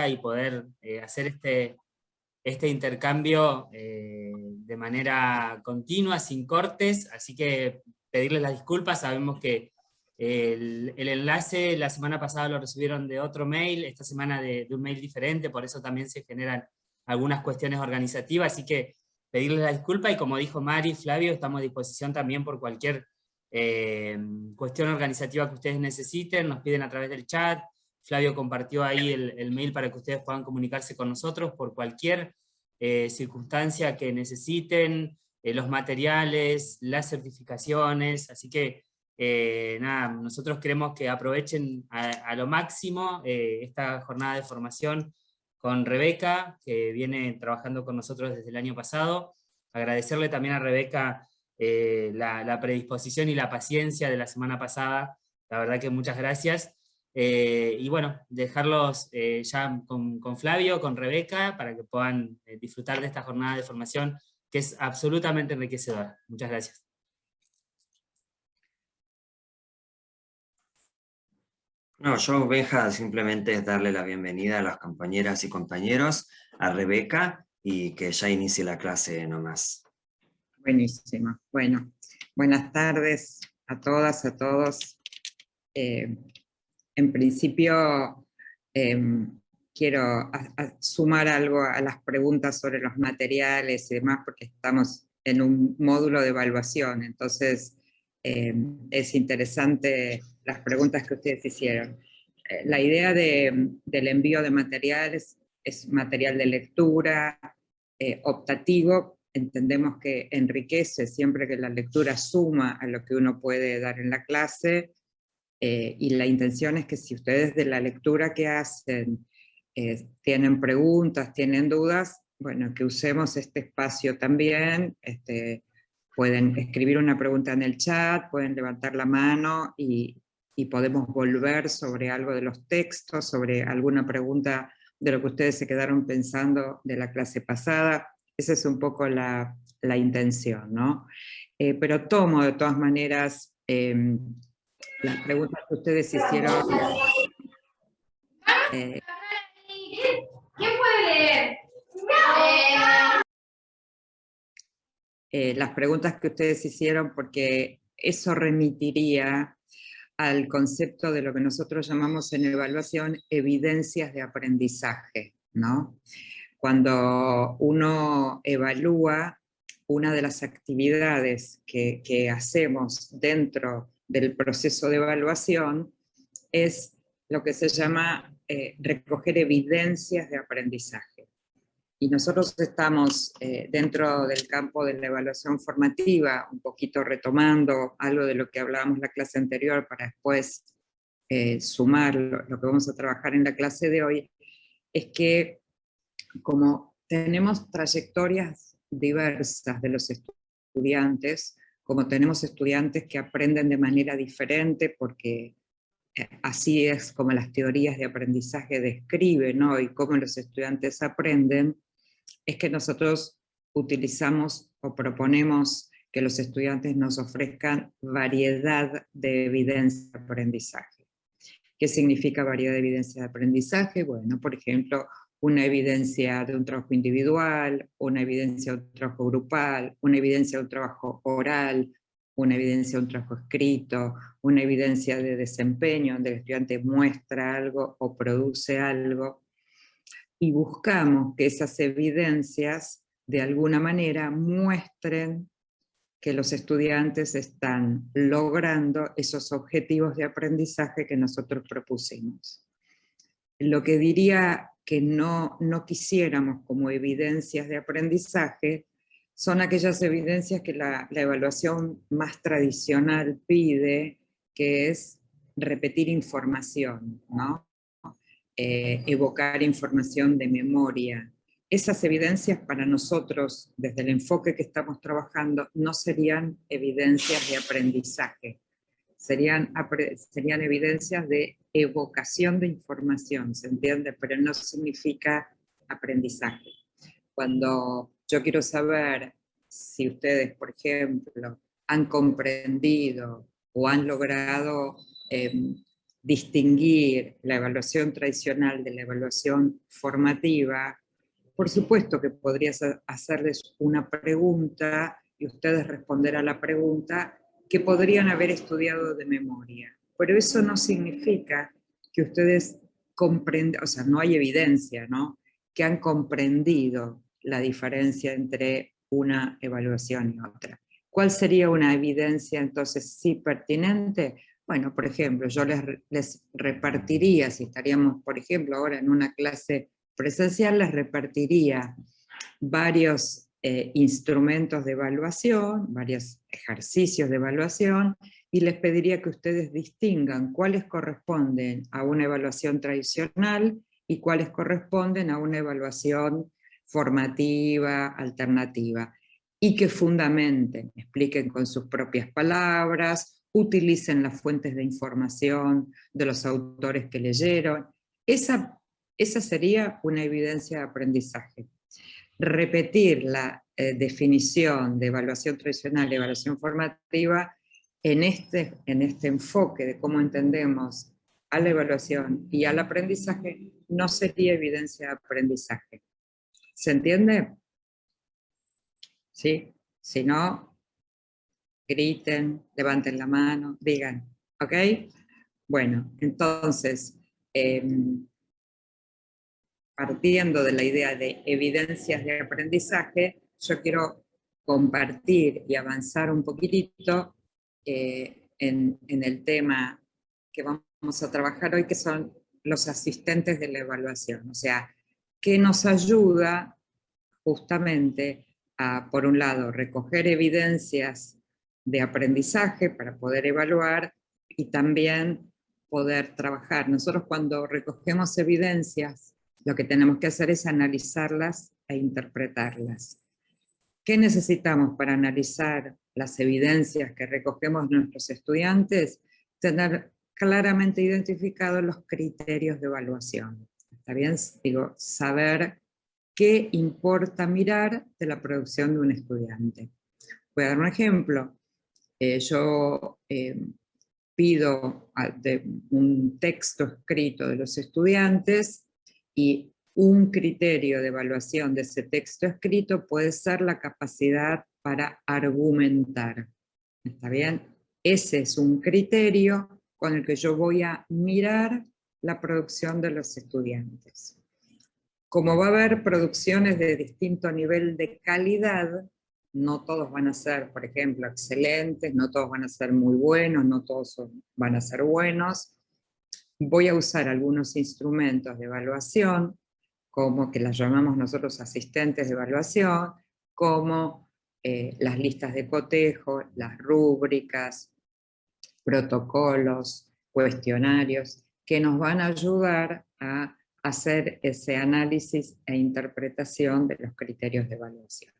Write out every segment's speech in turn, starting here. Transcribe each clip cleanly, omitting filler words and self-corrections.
y poder hacer este intercambio de manera continua, sin cortes, así que pedirles las disculpas. Sabemos que el enlace la semana pasada lo recibieron de otro mail, esta semana de un mail diferente, por eso también se generan algunas cuestiones organizativas, así que pedirles la disculpa, y como dijo Mari, Flavio, estamos a disposición también por cualquier cuestión organizativa que ustedes necesiten, nos piden a través del chat. Flavio compartió ahí el mail para que ustedes puedan comunicarse con nosotros por cualquier circunstancia que necesiten, los materiales, las certificaciones, así que nada, nosotros queremos que aprovechen a lo máximo esta jornada de formación con Rebeca, que viene trabajando con nosotros desde el año pasado. Agradecerle también a Rebeca la predisposición y la paciencia de la semana pasada, la verdad que muchas gracias. Y bueno, dejarlos ya con Flavio, con Rebeca, para que puedan disfrutar de esta jornada de formación que es absolutamente enriquecedora. Muchas gracias. No, yo, Benja, simplemente es darle la bienvenida a las compañeras y compañeros, a Rebeca, y que ya inicie la clase nomás. Buenísimo. Bueno, buenas tardes a todas, a todos. En principio, quiero sumar algo a las preguntas sobre los materiales y demás, porque estamos en un módulo de evaluación, entonces es interesante las preguntas que ustedes hicieron. La idea del envío de materiales es material de lectura, optativo. Entendemos que enriquece siempre que la lectura suma a lo que uno puede dar en la clase, y la intención es que si ustedes de la lectura que hacen tienen preguntas, tienen dudas, bueno, que usemos este espacio también. Pueden escribir una pregunta en el chat, pueden levantar la mano y podemos volver sobre algo de los textos, sobre alguna pregunta de lo que ustedes se quedaron pensando de la clase pasada. Esa es un poco la intención, ¿no? Pero tomo de todas maneras las preguntas que ustedes hicieron. ¿Quién puede leer? Las preguntas que ustedes hicieron, porque eso remitiría al concepto de lo que nosotros llamamos en evaluación evidencias de aprendizaje, ¿no? Cuando uno evalúa, una de las actividades que hacemos dentro del proceso de evaluación es lo que se llama recoger evidencias de aprendizaje. Y nosotros estamos dentro del campo de la evaluación formativa, un poquito retomando algo de lo que hablábamos en la clase anterior para después sumar lo que vamos a trabajar en la clase de hoy, es que como tenemos trayectorias diversas de los estudiantes, como tenemos estudiantes que aprenden de manera diferente porque así es como las teorías de aprendizaje describen, ¿no? Y cómo los estudiantes aprenden, es que nosotros utilizamos o proponemos que los estudiantes nos ofrezcan variedad de evidencia de aprendizaje. ¿Qué significa variedad de evidencia de aprendizaje? Bueno, por ejemplo, una evidencia de un trabajo individual, una evidencia de un trabajo grupal, una evidencia de un trabajo oral, una evidencia de un trabajo escrito, una evidencia de desempeño, donde el estudiante muestra algo o produce algo, y buscamos que esas evidencias de alguna manera muestren que los estudiantes están logrando esos objetivos de aprendizaje que nosotros propusimos. Lo que diría que no quisiéramos como evidencias de aprendizaje son aquellas evidencias que la evaluación más tradicional pide, que es repetir información, ¿no? Evocar información de memoria. Esas evidencias para nosotros, desde el enfoque que estamos trabajando, no serían evidencias de aprendizaje, serían evidencias de evocación de información, ¿se entiende? Pero no significa aprendizaje. Cuando yo quiero saber si ustedes, por ejemplo, han comprendido o han logrado distinguir la evaluación tradicional de la evaluación formativa, por supuesto que podrías hacerles una pregunta y ustedes responder a la pregunta que podrían haber estudiado de memoria. Pero eso no significa que ustedes comprendan, o sea, no hay evidencia, ¿no?, que han comprendido la diferencia entre una evaluación y otra. ¿Cuál sería una evidencia entonces sí pertinente? Bueno, por ejemplo, yo les repartiría, si estaríamos, por ejemplo, ahora en una clase presencial, les repartiría varios instrumentos de evaluación, varios ejercicios de evaluación, y les pediría que ustedes distingan cuáles corresponden a una evaluación tradicional y cuáles corresponden a una evaluación formativa, alternativa, y que fundamenten, expliquen con sus propias palabras, utilicen las fuentes de información de los autores que leyeron. Esa sería una evidencia de aprendizaje. Repetir la definición de evaluación tradicional y evaluación formativa en este enfoque de cómo entendemos a la evaluación y al aprendizaje no sería evidencia de aprendizaje. ¿Se entiende? ¿Sí? Si no, griten, levanten la mano, digan, ¿ok? Bueno, entonces, partiendo de la idea de evidencias de aprendizaje, yo quiero compartir y avanzar un poquitito en el tema que vamos a trabajar hoy, que son los asistentes de la evaluación. O sea, que nos ayuda justamente a, por un lado, recoger evidencias de aprendizaje para poder evaluar y también poder trabajar. Nosotros cuando recogemos evidencias, lo que tenemos que hacer es analizarlas e interpretarlas. ¿Qué necesitamos para analizar las evidencias que recogemos nuestros estudiantes? Tener claramente identificados los criterios de evaluación. ¿Está bien? Digo, saber qué importa mirar de la producción de un estudiante. Voy a dar un ejemplo. Yo pido un texto escrito de los estudiantes y un criterio de evaluación de ese texto escrito puede ser la capacidad para argumentar. ¿Está bien? Ese es un criterio con el que yo voy a mirar la producción de los estudiantes. Como va a haber producciones de distinto nivel de calidad, no todos van a ser, por ejemplo, excelentes, no todos van a ser muy buenos, no todos van a ser buenos. Voy a usar algunos instrumentos de evaluación, como que las llamamos nosotros asistentes de evaluación, como las listas de cotejo, las rúbricas, protocolos, cuestionarios, que nos van a ayudar a hacer ese análisis e interpretación de los criterios de evaluación.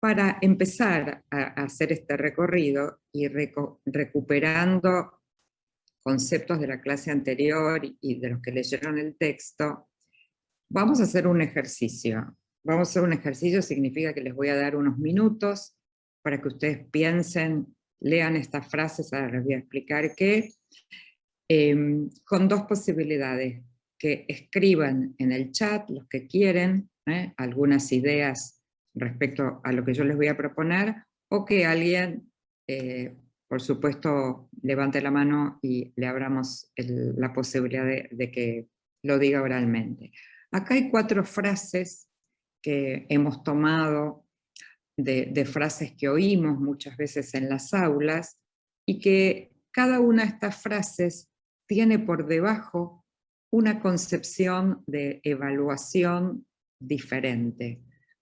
Para empezar a hacer este recorrido y recuperando conceptos de la clase anterior y de los que leyeron el texto, vamos a hacer un ejercicio. Vamos a hacer un ejercicio, significa que les voy a dar unos minutos para que ustedes piensen, lean estas frases, ahora les voy a explicar qué, con dos posibilidades, que escriban en el chat los que quieren, algunas ideas respecto a lo que yo les voy a proponer, o que alguien, por supuesto, levante la mano y le abramos la posibilidad de que lo diga oralmente. Acá hay 4 frases que hemos tomado de frases que oímos muchas veces en las aulas, y que cada una de estas frases tiene por debajo una concepción de evaluación diferente.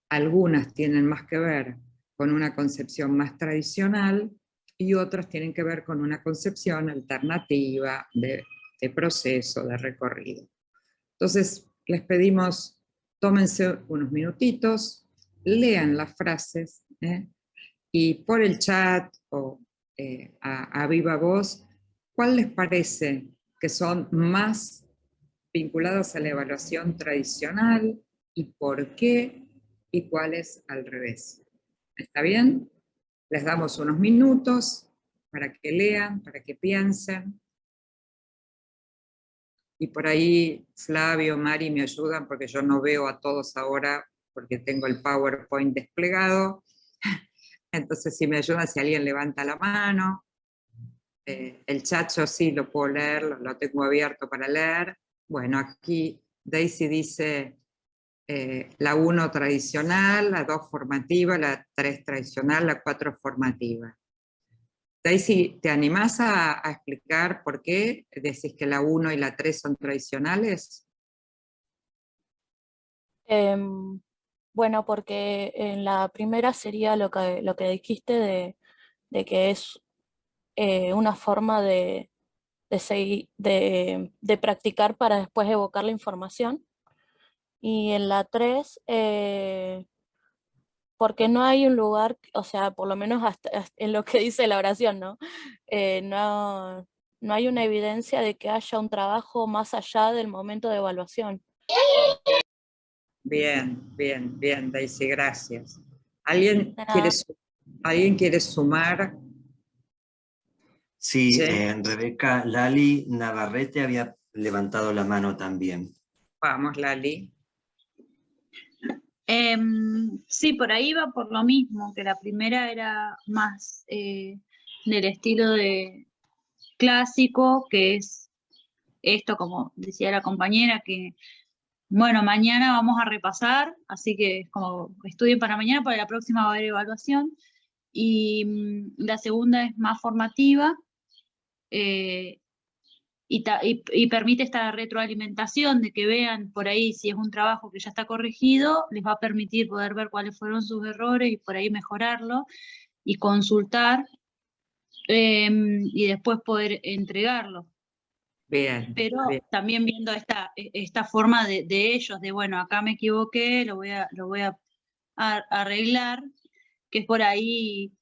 Algunas tienen más que ver con una concepción más tradicional y otras tienen que ver con una concepción alternativa de proceso, de recorrido. Entonces, les pedimos, tómense unos minutitos, lean las frases, y por el chat o a viva voz, ¿cuál les parece que son más vinculadas a la evaluación tradicional y por qué, y cuáles al revés? ¿Está bien? Les damos unos minutos para que lean, para que piensen, y por ahí Flavio, Mari me ayudan porque yo no veo a todos ahora porque tengo el PowerPoint desplegado. Entonces si me ayudan, si alguien levanta la mano. El chat yo sí lo puedo leer, lo tengo abierto para leer. Bueno, aquí Daisy dice la 1 tradicional, la 2 formativa, la 3 tradicional, la 4 formativa. Daisy, ¿te animás a explicar por qué decís que la 1 y la 3 son tradicionales? Bueno, porque en la primera sería lo que dijiste de que es una forma de practicar para después evocar la información. Y en la 3, porque no hay un lugar, o sea, por lo menos hasta en lo que dice la oración, ¿no? No hay una evidencia de que haya un trabajo más allá del momento de evaluación. Bien, bien, bien, Daisy, gracias. ¿Alguien De quiere, nada. ¿alguien quiere sumar? Sí, Sí. Rebeca, Lali Navarrete había levantado la mano también. Vamos, Lali. Sí, por ahí va por lo mismo, que la primera era más del estilo de clásico, que es esto, como decía la compañera, que bueno, mañana vamos a repasar, así que es como estudien para mañana, para la próxima va a haber evaluación. Y la segunda es más formativa, y permite esta retroalimentación de que vean por ahí si es un trabajo que ya está corregido, les va a permitir poder ver cuáles fueron sus errores y por ahí mejorarlo y consultar, y después poder entregarlo. Bien, Pero bien. también viendo esta forma de ellos, de bueno, acá me equivoqué, lo voy a arreglar, que es por ahí,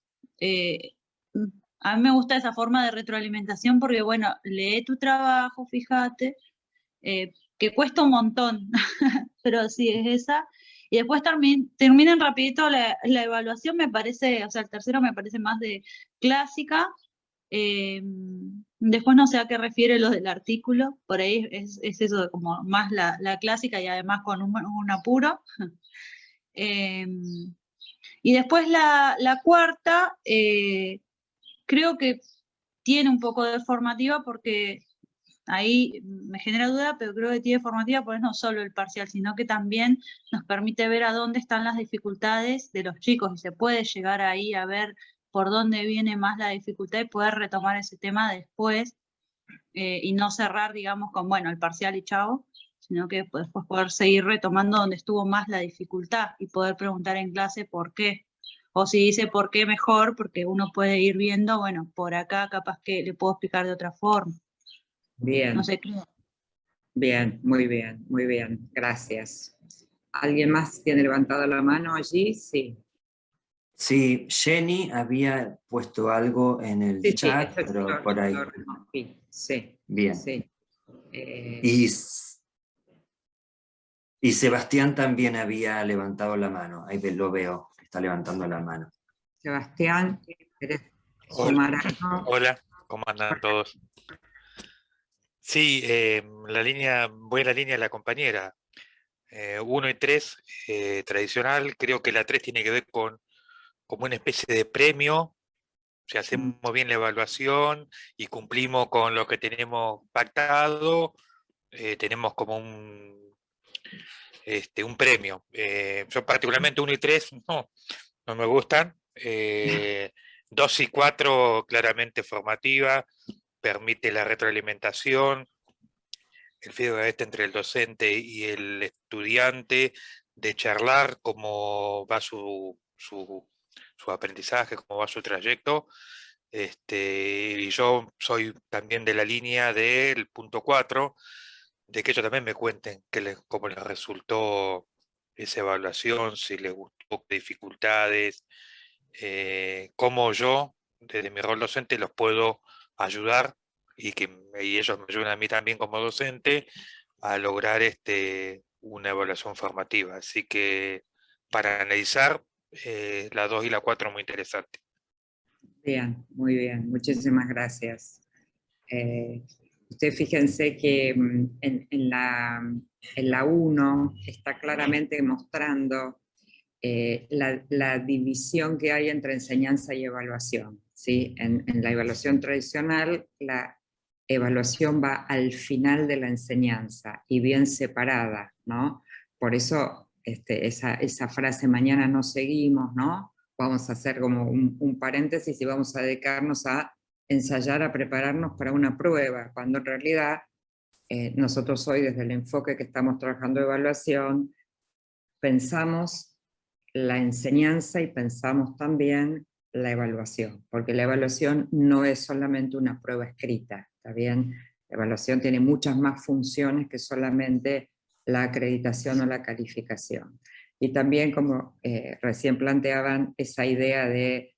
a mí me gusta esa forma de retroalimentación porque, bueno, lee tu trabajo, fíjate, que cuesta un montón, pero sí es esa. Y después terminan rapidito la evaluación, me parece, o sea, el tercero me parece más de clásica. Después no sé a qué refiere lo del artículo, por ahí es eso de como más la clásica y además con un apuro. Y después la cuarta, creo que tiene un poco de formativa porque ahí me genera duda, pero creo que tiene formativa porque no solo el parcial, sino que también nos permite ver a dónde están las dificultades de los chicos y se puede llegar ahí a ver por dónde viene más la dificultad y poder retomar ese tema después, y no cerrar, digamos, con, bueno, el parcial y chao, sino que después poder seguir retomando donde estuvo más la dificultad y poder preguntar en clase por qué. O si dice por qué mejor, porque uno puede ir viendo, bueno, por acá capaz que le puedo explicar de otra forma. Bien, No sé qué. bien, muy bien, gracias. ¿Alguien más tiene levantado la mano allí? Sí. Sí, Jenny había puesto algo en el Sí, chat, eso pero por ahí. lo recogí. Sí, Bien. sí. Y Sebastián también había levantado la mano. Ahí lo veo, está levantando la mano. Sebastián, ¿querés Hola, sumar algo? hola, ¿cómo andan todos? Sí, voy a la línea de la compañera. 1 y 3, tradicional, creo que la 3 tiene que ver con como una especie de premio, si hacemos bien la evaluación y cumplimos con lo que tenemos pactado, tenemos como un premio. Yo particularmente 1 y 3 no me gustan. 2 y 4 claramente formativa, permite la retroalimentación, el feedback entre el docente y el estudiante, de charlar cómo va su aprendizaje, cómo va su trayecto. Y yo soy también de la línea del punto 4, de que ellos también me cuenten cómo les resultó esa evaluación, si les gustó, qué dificultades, cómo yo, desde mi rol docente, los puedo ayudar y ellos me ayudan a mí también como docente a lograr una evaluación formativa. Así que para analizar, la 2 y la 4 muy interesante. Bien, muy bien, muchísimas gracias. Ustedes fíjense que en la 1 está claramente mostrando la división que hay entre enseñanza y evaluación, ¿sí? En la evaluación tradicional, la evaluación va al final de la enseñanza y bien separada, ¿no? Por eso esa frase, mañana no seguimos, ¿no? Vamos a hacer como un paréntesis y vamos a dedicarnos a ensayar, a prepararnos para una prueba, cuando en realidad nosotros hoy desde el enfoque que estamos trabajando de evaluación, pensamos la enseñanza y pensamos también la evaluación, porque la evaluación no es solamente una prueba escrita, ¿está bien? La evaluación tiene muchas más funciones que solamente la acreditación o la calificación. Y también, como recién planteaban, esa idea de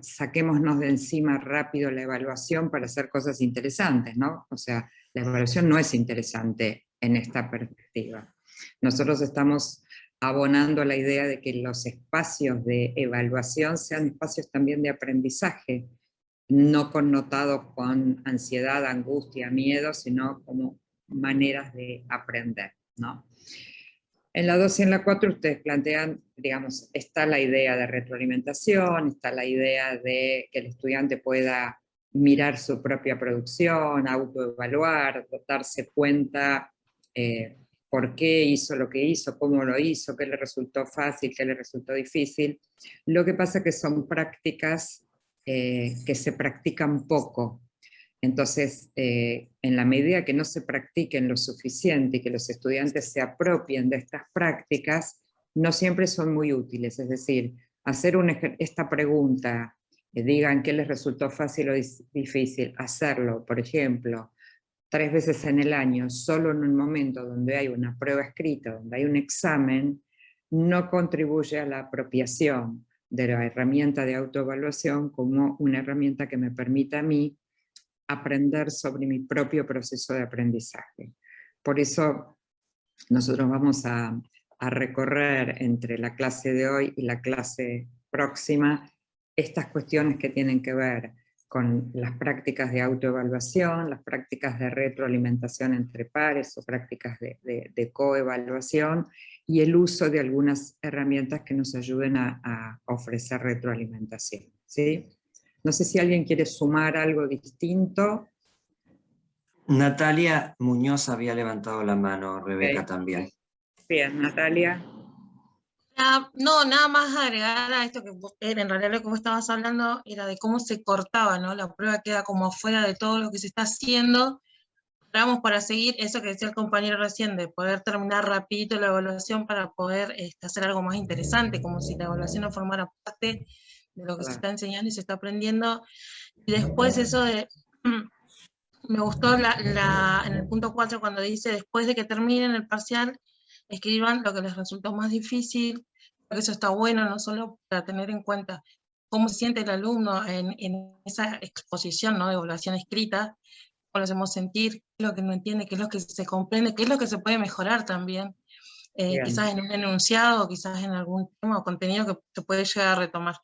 saquémonos de encima rápido la evaluación para hacer cosas interesantes, ¿no? O sea, la evaluación no es interesante en esta perspectiva. Nosotros estamos abonando la idea de que los espacios de evaluación sean espacios también de aprendizaje, no connotados con ansiedad, angustia, miedo, sino como maneras de aprender, ¿no? En la 2 y en la 4 ustedes plantean, digamos, está la idea de retroalimentación, está la idea de que el estudiante pueda mirar su propia producción, autoevaluar, darse cuenta por qué hizo lo que hizo, cómo lo hizo, qué le resultó fácil, qué le resultó difícil. Lo que pasa es que son prácticas que se practican poco. Entonces, en la medida que no se practiquen lo suficiente y que los estudiantes se apropien de estas prácticas, no siempre son muy útiles. Es decir, hacer esta pregunta, digan qué les resultó fácil o difícil, hacerlo, por ejemplo, 3 veces en el año, solo en un momento donde hay una prueba escrita, donde hay un examen, no contribuye a la apropiación de la herramienta de autoevaluación como una herramienta que me permita a mí aprender sobre mi propio proceso de aprendizaje. Por eso nosotros vamos a recorrer entre la clase de hoy y la clase próxima estas cuestiones que tienen que ver con las prácticas de autoevaluación, las prácticas de retroalimentación entre pares o prácticas de coevaluación y el uso de algunas herramientas que nos ayuden a ofrecer retroalimentación, ¿sí? No sé si alguien quiere sumar algo distinto. Natalia Muñoz había levantado la mano, Rebeca Okay. también. Bien, Natalia. No, nada más agregar a esto que en realidad lo que vos estabas hablando era de cómo se cortaba, ¿no? La prueba queda como fuera de todo lo que se está haciendo. Vamos para seguir eso que decía el compañero recién, de poder terminar rapidito la evaluación para poder hacer algo más interesante, como si la evaluación no formara parte de lo que se está enseñando y se está aprendiendo. Y después eso de... Me gustó en el punto 4 cuando dice, después de que terminen el parcial, escriban lo que les resultó más difícil, porque eso está bueno, no solo para tener en cuenta cómo se siente el alumno en esa exposición, ¿no?, de evaluación escrita, cómo lo hacemos sentir, qué es lo que no entiende, qué es lo que se comprende, qué es lo que se puede mejorar también, quizás en un enunciado, quizás en algún tema o contenido que se puede llegar a retomar.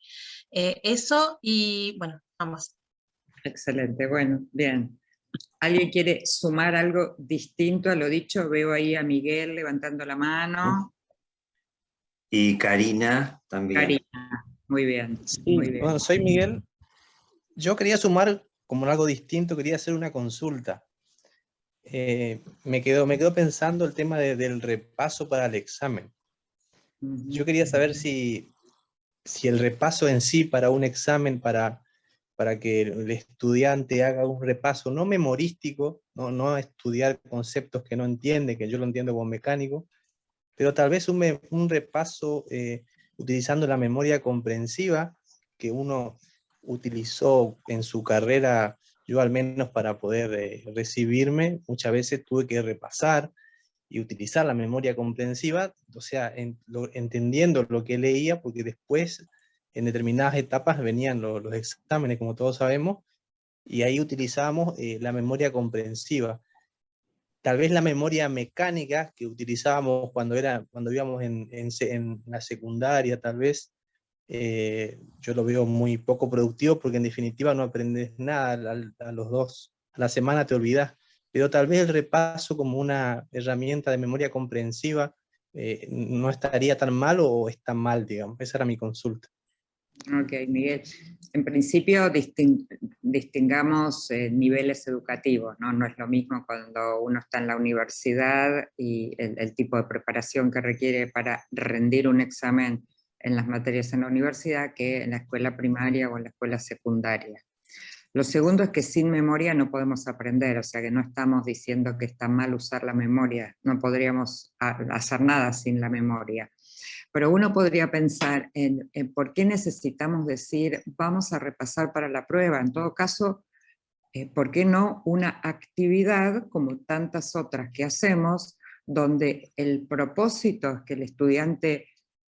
Eso y, bueno, nada más. Excelente, bueno, bien. ¿Alguien quiere sumar algo distinto a lo dicho? Veo ahí a Miguel levantando la mano. Y Karina también. Karina, muy bien. Sí, muy bien. bueno, soy Miguel. Yo quería sumar como algo distinto, quería hacer una consulta. Me quedo pensando el tema del repaso para el examen. Yo quería saber si el repaso en sí para un examen, para que el estudiante haga un repaso no memorístico, no estudiar conceptos que no entiende, que yo lo entiendo como mecánico, pero tal vez un repaso utilizando la memoria comprensiva que uno utilizó en su carrera. Yo al menos para poder recibirme, muchas veces tuve que repasar y utilizar la memoria comprensiva, o sea, entendiendo lo que leía, porque después en determinadas etapas venían los exámenes, como todos sabemos, y ahí utilizábamos la memoria comprensiva. Tal vez la memoria mecánica que utilizábamos cuando íbamos en la secundaria, tal vez, yo lo veo muy poco productivo, porque en definitiva no aprendes nada a los a la semana te olvidás, pero tal vez el repaso como una herramienta de memoria comprensiva no estaría tan mal o está mal, digamos. Esa era mi consulta. Ok, Miguel. En principio distingamos niveles educativos, ¿no? No es lo mismo cuando uno está en la universidad y el tipo de preparación que requiere para rendir un examen en las materias en la universidad que en la escuela primaria o en la escuela secundaria. Lo segundo es que sin memoria no podemos aprender, o sea que no estamos diciendo que está mal usar la memoria, no podríamos hacer nada sin la memoria. Pero uno podría pensar en por qué necesitamos decir vamos a repasar para la prueba. En todo caso, ¿por qué no una actividad como tantas otras que hacemos, donde el propósito es que el estudiante,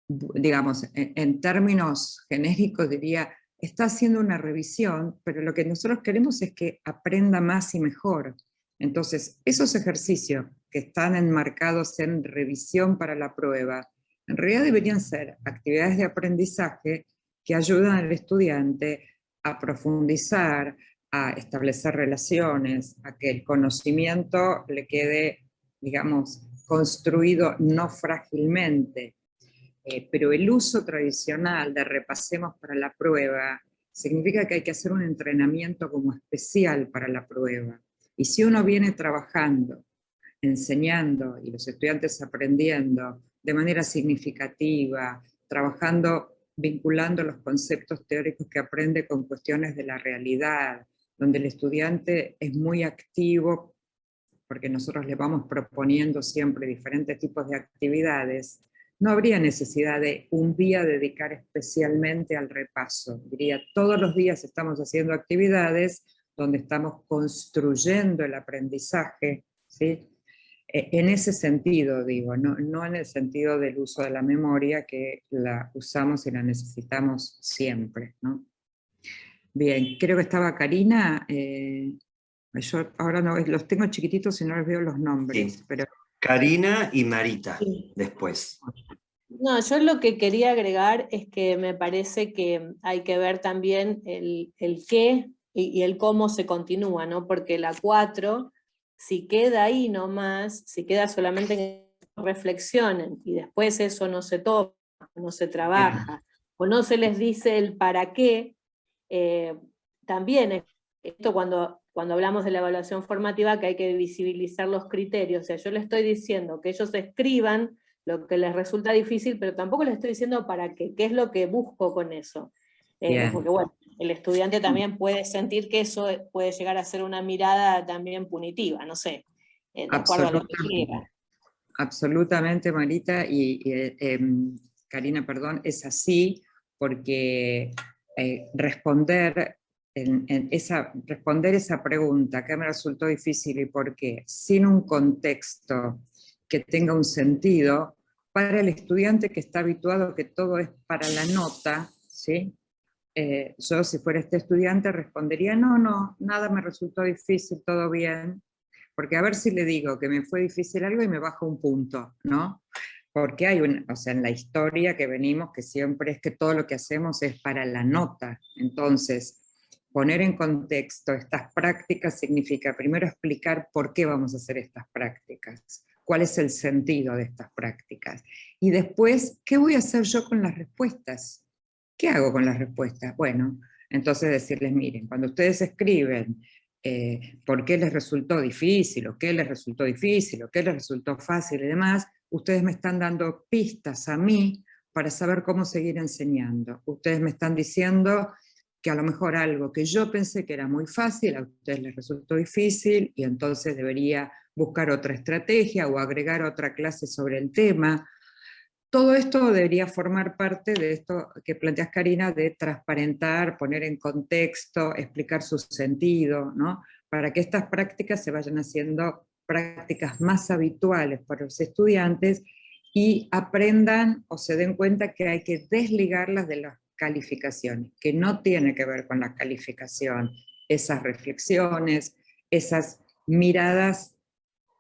digamos, en términos genéricos diría, está haciendo una revisión, pero lo que nosotros queremos es que aprenda más y mejor. Entonces, esos ejercicios que están enmarcados en revisión para la prueba, en realidad deberían ser actividades de aprendizaje que ayudan al estudiante a profundizar, a establecer relaciones, a que el conocimiento le quede, digamos, construido no frágilmente. Pero el uso tradicional de repasemos para la prueba significa que hay que hacer un entrenamiento como especial para la prueba. Y si uno viene trabajando, enseñando y los estudiantes aprendiendo de manera significativa, trabajando, vinculando los conceptos teóricos que aprende con cuestiones de la realidad, donde el estudiante es muy activo, porque nosotros le vamos proponiendo siempre diferentes tipos de actividades, no habría necesidad de un día dedicar especialmente al repaso. Diría, todos los días estamos haciendo actividades donde estamos construyendo el aprendizaje, ¿sí? En ese sentido, digo, no en el sentido del uso de la memoria, que la usamos y la necesitamos siempre, ¿no? Bien, creo que estaba Karina. Yo ahora no, los tengo chiquititos y no les veo los nombres. Sí. Pero... Karina y Marita, Sí. después. No, yo lo que quería agregar es que me parece que hay que ver también el qué y el cómo se continúa, ¿no? Porque la 4, si queda ahí nomás, si queda solamente en que reflexionen y después eso no se toma, no se trabaja, o no se les dice el para qué, también esto cuando hablamos de la evaluación formativa, que hay que visibilizar los criterios. O sea, yo les estoy diciendo que ellos escriban lo que les resulta difícil, pero tampoco les estoy diciendo para qué es lo que busco con eso. Porque bueno, el estudiante también puede sentir que eso puede llegar a ser una mirada también punitiva, no sé, de acuerdo a lo que quiera. Absolutamente, Marita, y Karina, perdón, es así, porque responder esa pregunta, ¿qué me resultó difícil y por qué? Sin un contexto que tenga un sentido, para el estudiante que está habituado a que todo es para la nota, ¿sí? Yo si fuera este estudiante respondería, no, nada me resultó difícil, todo bien, porque a ver si le digo que me fue difícil algo y me baja un punto, ¿no? Porque hay o sea, en la historia que venimos, que siempre es que todo lo que hacemos es para la nota. Entonces, poner en contexto estas prácticas significa primero explicar por qué vamos a hacer estas prácticas, cuál es el sentido de estas prácticas. Y después, ¿qué voy a hacer yo con las respuestas? ¿Qué hago con las respuestas? Bueno, entonces decirles, miren, cuando ustedes escriben por qué les resultó difícil, o qué les resultó difícil, o qué les resultó fácil y demás, ustedes me están dando pistas a mí para saber cómo seguir enseñando. Ustedes me están diciendo que a lo mejor algo que yo pensé que era muy fácil, a ustedes les resultó difícil, y entonces debería buscar otra estrategia o agregar otra clase sobre el tema. Todo esto debería formar parte de esto que planteas, Karina, de transparentar, poner en contexto, explicar su sentido, ¿no? Para que estas prácticas se vayan haciendo prácticas más habituales para los estudiantes y aprendan o se den cuenta que hay que desligarlas de las calificaciones, que no tiene que ver con la calificación, esas reflexiones, esas miradas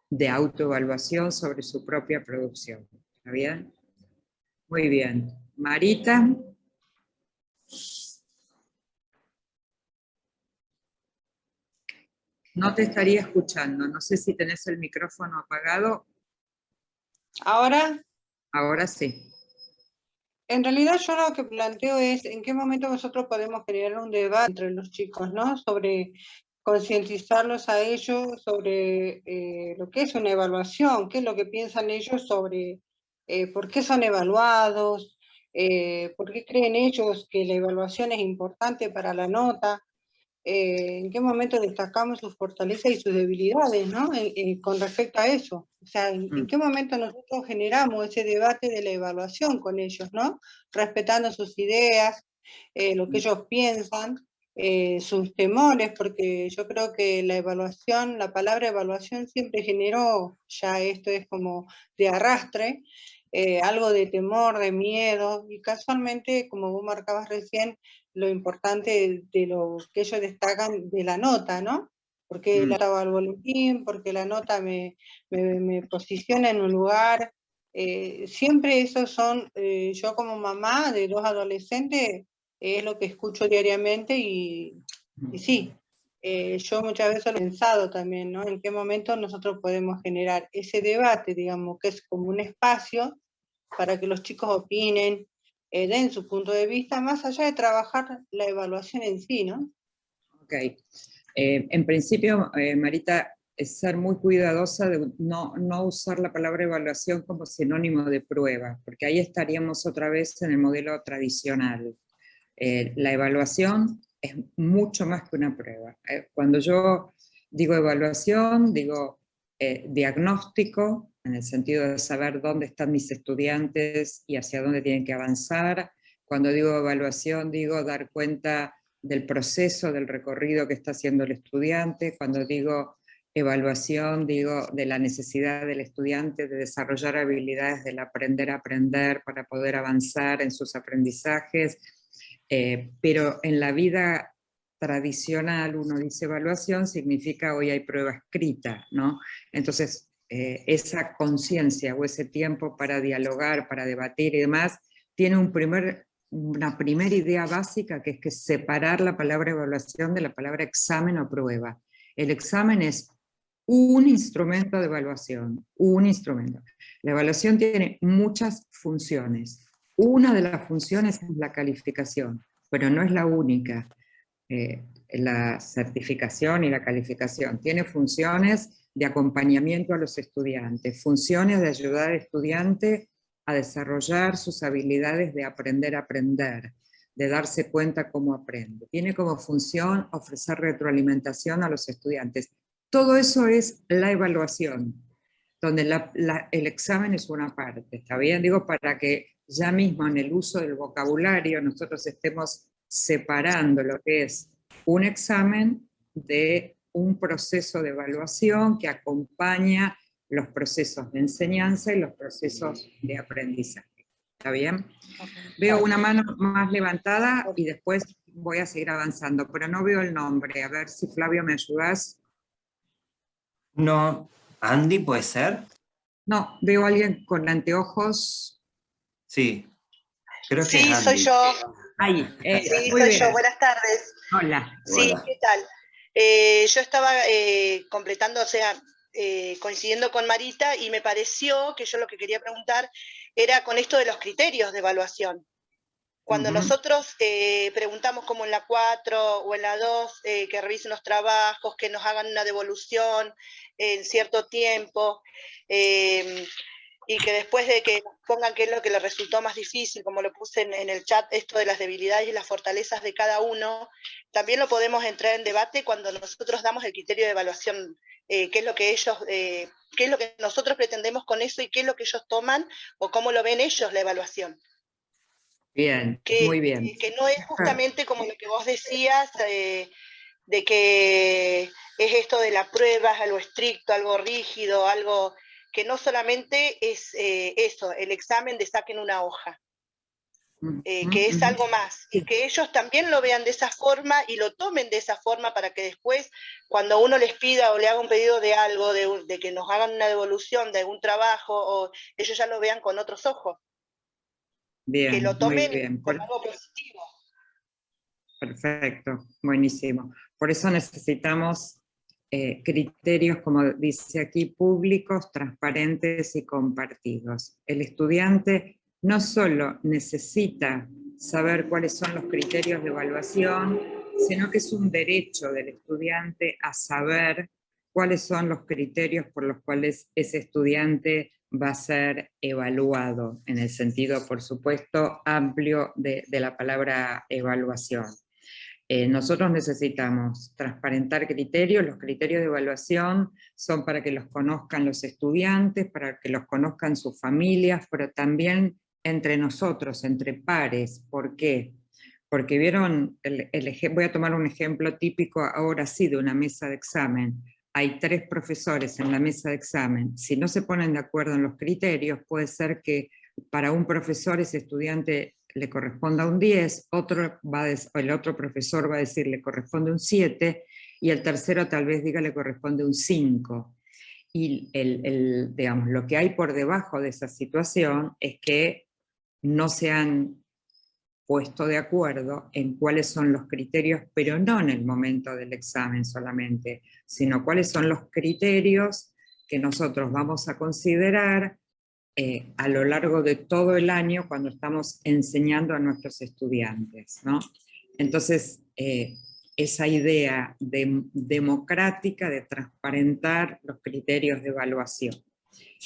de autoevaluación sobre su propia producción. ¿Está bien? Muy bien. Marita. No te estaría escuchando, no sé si tenés el micrófono apagado. Ahora, Ahora sí. en realidad yo lo que planteo es en qué momento nosotros podemos generar un debate entre los chicos, ¿no? Sobre concientizarlos a ellos sobre lo que es una evaluación, qué es lo que piensan ellos sobre por qué son evaluados, por qué creen ellos que la evaluación es importante para la nota, en qué momento destacamos sus fortalezas y sus debilidades, ¿no? Con respecto a eso. O sea, en qué momento nosotros generamos ese debate de la evaluación con ellos, ¿no? Respetando sus ideas, lo que ellos piensan, sus temores, porque yo creo que la evaluación, la palabra evaluación siempre generó, ya esto es como de arrastre, algo de temor, de miedo, y casualmente, como vos marcabas recién, lo importante de lo que ellos destacan de la nota, ¿no? Porque la nota va al boletín, porque la nota me posiciona en un lugar. Siempre esos son, yo como mamá de 2 adolescentes, es lo que escucho diariamente y sí, yo muchas veces lo he pensado también, ¿no? En qué momento nosotros podemos generar ese debate, digamos, que es como un espacio para que los chicos opinen, den su punto de vista, más allá de trabajar la evaluación en sí, ¿no? Ok. En principio, Marita, es ser muy cuidadosa de no usar la palabra evaluación como sinónimo de prueba, porque ahí estaríamos otra vez en el modelo tradicional. La evaluación es mucho más que una prueba. Cuando yo digo evaluación, digo diagnóstico, en el sentido de saber dónde están mis estudiantes y hacia dónde tienen que avanzar. Cuando digo evaluación, digo dar cuenta del proceso, del recorrido que está haciendo el estudiante. Cuando digo evaluación, digo de la necesidad del estudiante de desarrollar habilidades del aprender a aprender para poder avanzar en sus aprendizajes. Pero en la vida tradicional uno dice evaluación, significa hoy hay prueba escrita, ¿no? Entonces, esa conciencia o ese tiempo para dialogar, para debatir y demás, tiene una primera idea básica, que es que separar la palabra evaluación de la palabra examen o prueba. El examen es un instrumento de evaluación, un instrumento. La evaluación tiene muchas funciones. Una de las funciones es la calificación, pero no es la única. La certificación y la calificación tiene funciones de acompañamiento a los estudiantes, funciones de ayudar al estudiante a desarrollar sus habilidades de aprender a aprender, de darse cuenta cómo aprende. Tiene como función ofrecer retroalimentación a los estudiantes. Todo eso es la evaluación, donde el examen es una parte, ¿está bien? Digo, para que ya mismo en el uso del vocabulario nosotros estemos separando lo que es un examen de un proceso de evaluación que acompaña los procesos de enseñanza y los procesos de aprendizaje. ¿Está bien? Veo una mano más levantada y después voy a seguir avanzando, pero no veo el nombre. A ver si Flavio me ayudas. No, Andy, ¿puede ser? No, veo a alguien con anteojos. Sí, creo que Sí, es Andy. soy yo. Ahí, Sí, muy soy bien. yo. Buenas tardes. Hola. Sí, Hola. ¿qué tal? Yo estaba completando, o sea, coincidiendo con Marita, y me pareció que yo lo que quería preguntar era con esto de los criterios de evaluación. Cuando nosotros preguntamos como en la 4 o en la 2, que revisen los trabajos, que nos hagan una devolución en cierto tiempo, y que después de que pongan qué es lo que les resultó más difícil, como lo puse en el chat, esto de las debilidades y las fortalezas de cada uno, también lo podemos entrar en debate cuando nosotros damos el criterio de evaluación, qué es lo que ellos, qué es lo que nosotros pretendemos con eso y qué es lo que ellos toman o cómo lo ven ellos la evaluación. Bien, muy bien. Que no es justamente como lo que vos decías, de que es esto de la prueba, es algo estricto, algo rígido, algo que no solamente es eso, el examen de saquen una hoja, que es algo más, y que ellos también lo vean de esa forma y lo tomen de esa forma para que después, cuando uno les pida o le haga un pedido de algo, de que nos hagan una devolución de algún trabajo, o ellos ya lo vean con otros ojos. Bien, Que lo tomen muy bien. como algo positivo. Perfecto, buenísimo. Por eso necesitamos criterios, como dice aquí, públicos, transparentes y compartidos. El estudiante no solo necesita saber cuáles son los criterios de evaluación, sino que es un derecho del estudiante a saber cuáles son los criterios por los cuales ese estudiante va a ser evaluado, en el sentido, por supuesto, amplio de la palabra evaluación. Nosotros necesitamos transparentar criterios. Los criterios de evaluación son para que los conozcan los estudiantes, para que los conozcan sus familias, pero también entre nosotros, entre pares. ¿Por qué? Porque vieron, voy a tomar un ejemplo típico ahora sí de una mesa de examen. Hay 3 profesores en la mesa de examen. Si no se ponen de acuerdo en los criterios, puede ser que para un profesor ese estudiante le corresponda un 10, el otro profesor va a decir le corresponde un 7, y el tercero tal vez diga le corresponde un 5. Y digamos, lo que hay por debajo de esa situación es que no se han puesto de acuerdo en cuáles son los criterios, pero no en el momento del examen solamente, sino cuáles son los criterios que nosotros vamos a considerar a lo largo de todo el año cuando estamos enseñando a nuestros estudiantes, ¿no? Entonces, esa idea democrática de transparentar los criterios de evaluación.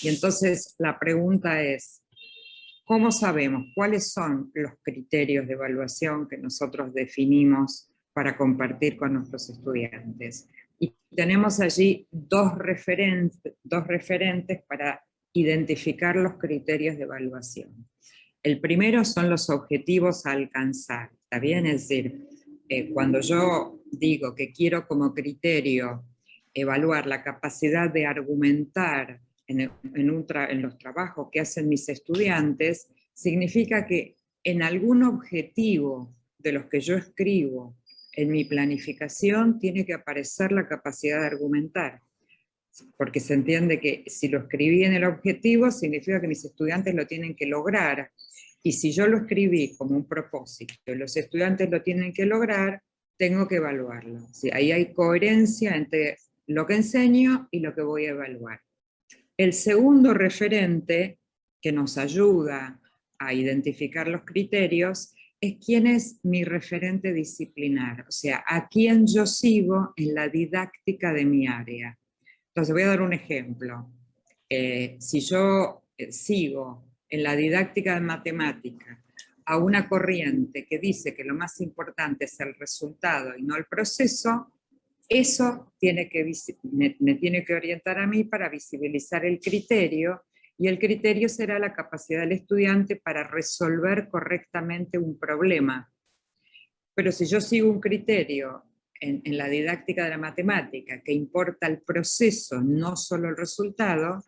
Y entonces la pregunta es, ¿cómo sabemos cuáles son los criterios de evaluación que nosotros definimos para compartir con nuestros estudiantes? Y tenemos allí dos referentes para identificar los criterios de evaluación. El primero son los objetivos a alcanzar, ¿está bien? Es decir, cuando yo digo que quiero como criterio evaluar la capacidad de argumentar en los trabajos que hacen mis estudiantes, significa que en algún objetivo de los que yo escribo en mi planificación tiene que aparecer la capacidad de argumentar. Porque se entiende que si lo escribí en el objetivo, significa que mis estudiantes lo tienen que lograr. Y si yo lo escribí como un propósito, los estudiantes lo tienen que lograr, tengo que evaluarlo. ¿Sí? Ahí hay coherencia entre lo que enseño y lo que voy a evaluar. El segundo referente que nos ayuda a identificar los criterios es quién es mi referente disciplinar, o sea, a quién yo sigo en la didáctica de mi área. Entonces voy a dar un ejemplo. Si yo sigo en la didáctica de matemática a una corriente que dice que lo más importante es el resultado y no el proceso, eso me tiene que orientar a mí para visibilizar el criterio, y el criterio será la capacidad del estudiante para resolver correctamente un problema. Pero si yo sigo un criterio en la didáctica de la matemática que importa el proceso, no solo el resultado,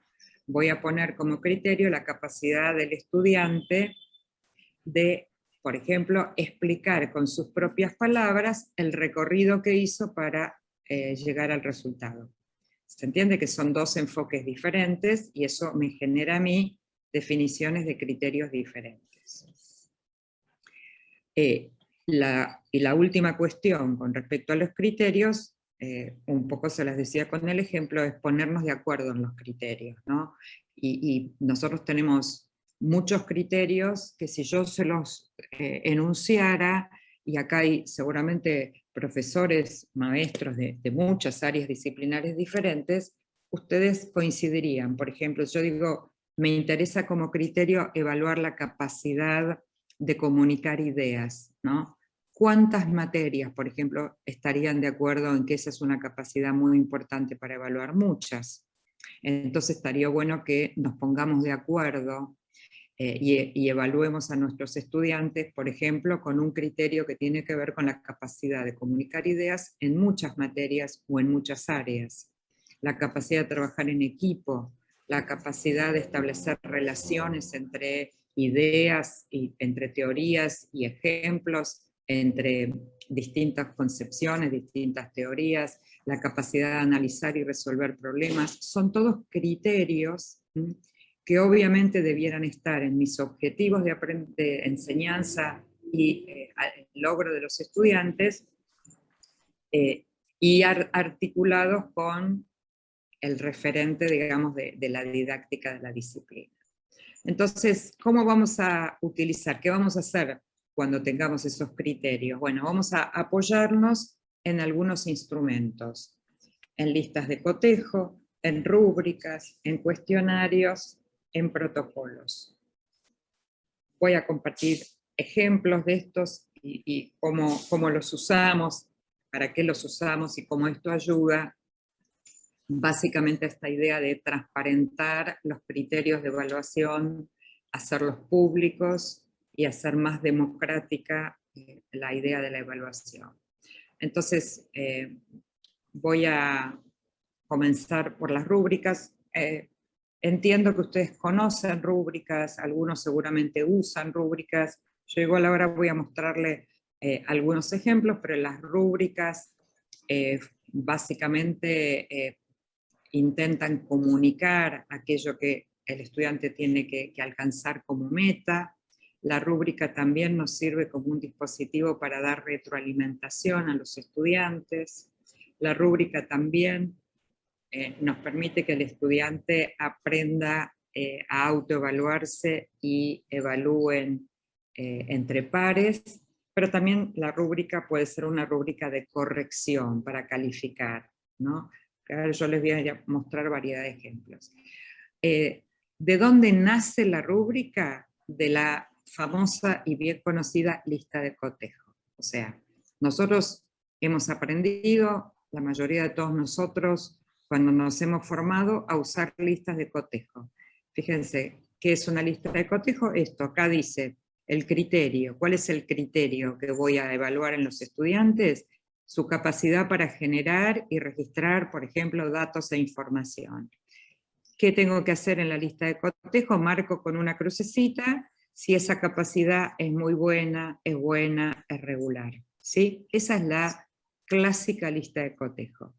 voy a poner como criterio la capacidad del estudiante de, por ejemplo, explicar con sus propias palabras el recorrido que hizo para llegar al resultado. Se entiende que son dos enfoques diferentes y eso me genera a mí definiciones de criterios diferentes. Y la última cuestión con respecto a los criterios, un poco se las decía con el ejemplo, es ponernos de acuerdo en los criterios, ¿no? Y nosotros tenemos muchos criterios que si yo se los enunciara, y acá hay seguramente profesores, maestros de muchas áreas disciplinares diferentes, ustedes coincidirían. Por ejemplo, yo digo, me interesa como criterio evaluar la capacidad de comunicar ideas, ¿no? ¿Cuántas materias, por ejemplo, estarían de acuerdo en que esa es una capacidad muy importante para evaluar? Muchas. Entonces estaría bueno que nos pongamos de acuerdo y evaluemos a nuestros estudiantes, por ejemplo, con un criterio que tiene que ver con la capacidad de comunicar ideas en muchas materias o en muchas áreas. La capacidad de trabajar en equipo, la capacidad de establecer relaciones entre ideas, entre teorías y ejemplos, entre distintas concepciones, distintas teorías, la capacidad de analizar y resolver problemas, son todos criterios que obviamente debieran estar en mis objetivos de enseñanza y el logro de los estudiantes, y articulados con el referente, digamos, de la didáctica de la disciplina. Entonces, ¿cómo vamos a utilizar? ¿Qué vamos a hacer cuando tengamos esos criterios? Bueno, vamos a apoyarnos en algunos instrumentos, en listas de cotejo, en rúbricas, en cuestionarios, en protocolos. Voy a compartir ejemplos de estos y cómo los usamos, para qué los usamos y cómo esto ayuda básicamente a esta idea de transparentar los criterios de evaluación, hacerlos públicos y hacer más democrática la idea de la evaluación. Entonces, voy a comenzar por las rúbricas. Entiendo que ustedes conocen rúbricas, algunos seguramente usan rúbricas. Yo igual ahora voy a mostrarles algunos ejemplos, pero las rúbricas básicamente intentan comunicar aquello que el estudiante tiene que alcanzar como meta. La rúbrica también nos sirve como un dispositivo para dar retroalimentación a los estudiantes. La rúbrica también nos permite que el estudiante aprenda a autoevaluarse y evalúen entre pares, pero también la rúbrica puede ser una rúbrica de corrección para calificar, ¿no? Ahora yo les voy a mostrar variedad de ejemplos. ¿De dónde nace la rúbrica? De la famosa y bien conocida lista de cotejo. O sea, nosotros hemos aprendido, la mayoría de todos nosotros, cuando nos hemos formado, a usar listas de cotejo. Fíjense, ¿qué es una lista de cotejo? Esto, acá dice el criterio. ¿Cuál es el criterio que voy a evaluar en los estudiantes? Su capacidad para generar y registrar, por ejemplo, datos e información. ¿Qué tengo que hacer en la lista de cotejo? Marco con una crucecita si esa capacidad es muy buena, es regular. ¿Sí? Esa es la clásica lista de cotejo.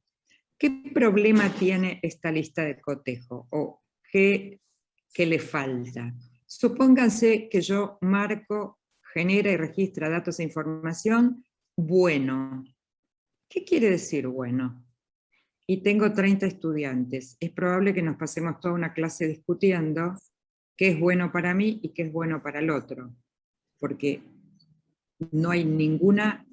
¿Qué problema tiene esta lista de cotejo? ¿O qué le falta? Supónganse que yo marco, genera y registra datos e información bueno. ¿Qué quiere decir bueno? Y tengo 30 estudiantes. Es probable que nos pasemos toda una clase discutiendo qué es bueno para mí y qué es bueno para el otro. Porque no hay ninguna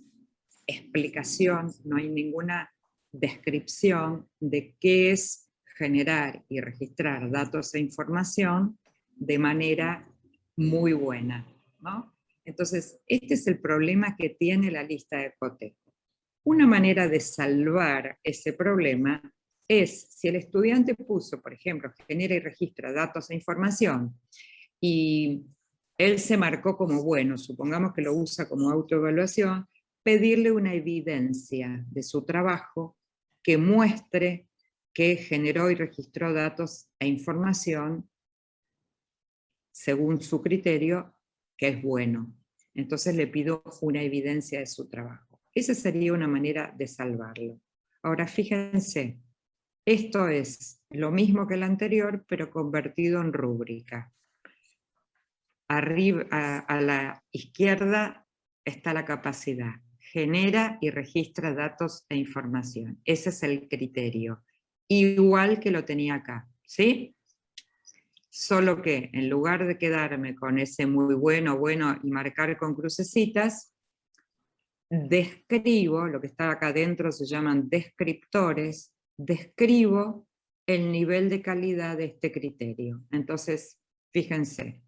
explicación, no hay ninguna descripción de qué es generar y registrar datos e información de manera muy buena, ¿no? Entonces, este es el problema que tiene la lista de cotejo. Una manera de salvar ese problema es, si el estudiante puso, por ejemplo, genera y registra datos e información, y él se marcó como bueno, supongamos que lo usa como autoevaluación, pedirle una evidencia de su trabajo que muestre que generó y registró datos e información según su criterio, que es bueno. Entonces le pido una evidencia de su trabajo. Esa sería una manera de salvarlo. Ahora fíjense, esto es lo mismo que el anterior, pero convertido en rúbrica. Arriba, a la izquierda está la capacidad. Genera y registra datos e información. Ese es el criterio. Igual que lo tenía acá, ¿sí? Solo que en lugar de quedarme con ese muy bueno y marcar con crucecitas, describo, lo que está acá adentro se llaman descriptores, describo el nivel de calidad de este criterio. Entonces, fíjense,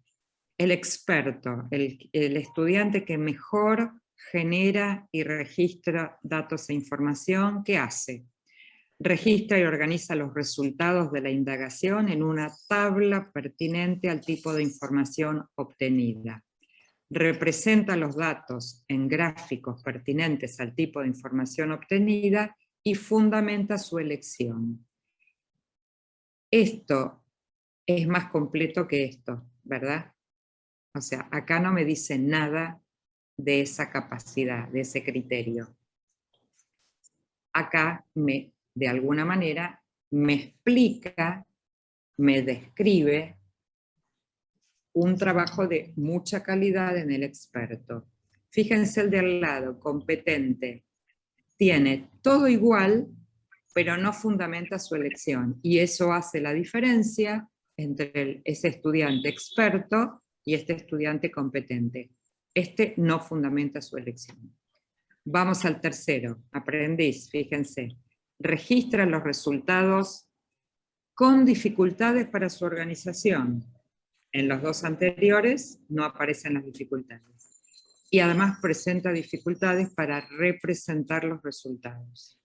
el experto, el estudiante que mejor genera y registra datos e información, ¿qué hace? Registra y organiza los resultados de la indagación en una tabla pertinente al tipo de información obtenida. Representa los datos en gráficos pertinentes al tipo de información obtenida y fundamenta su elección. Esto es más completo que esto, ¿verdad? O sea, acá no me dice nada de esa capacidad, de ese criterio. Acá, de alguna manera, me explica, me describe un trabajo de mucha calidad en el experto. Fíjense el de al lado, competente. tiene todo igual, pero no fundamenta su elección. Y eso hace la diferencia entre ese estudiante experto y este estudiante competente. Este no fundamenta su elección. Vamos al tercero, aprendiz, fíjense. Registra los resultados con dificultades para su organización. En los dos anteriores no aparecen las dificultades. Y además presenta dificultades para representar los resultados.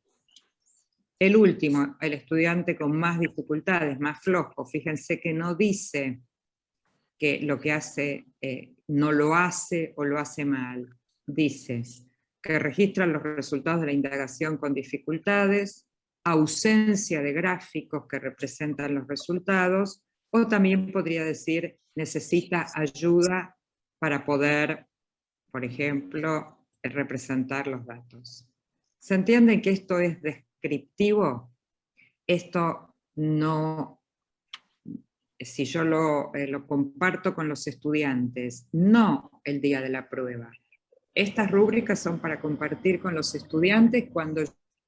El último, el estudiante con más dificultades, más flojo, fíjense que no dice que lo que hace no lo hace o lo hace mal. Dice que registra los resultados de la indagación con dificultades, ausencia de gráficos que representan los resultados, o también podría decir necesita ayuda para poder, por ejemplo, representar los datos. ¿Se entiende que esto es descriptivo? Esto no, si yo lo comparto con los estudiantes, no el día de la prueba. Estas rúbricas son para compartir con los estudiantes cuando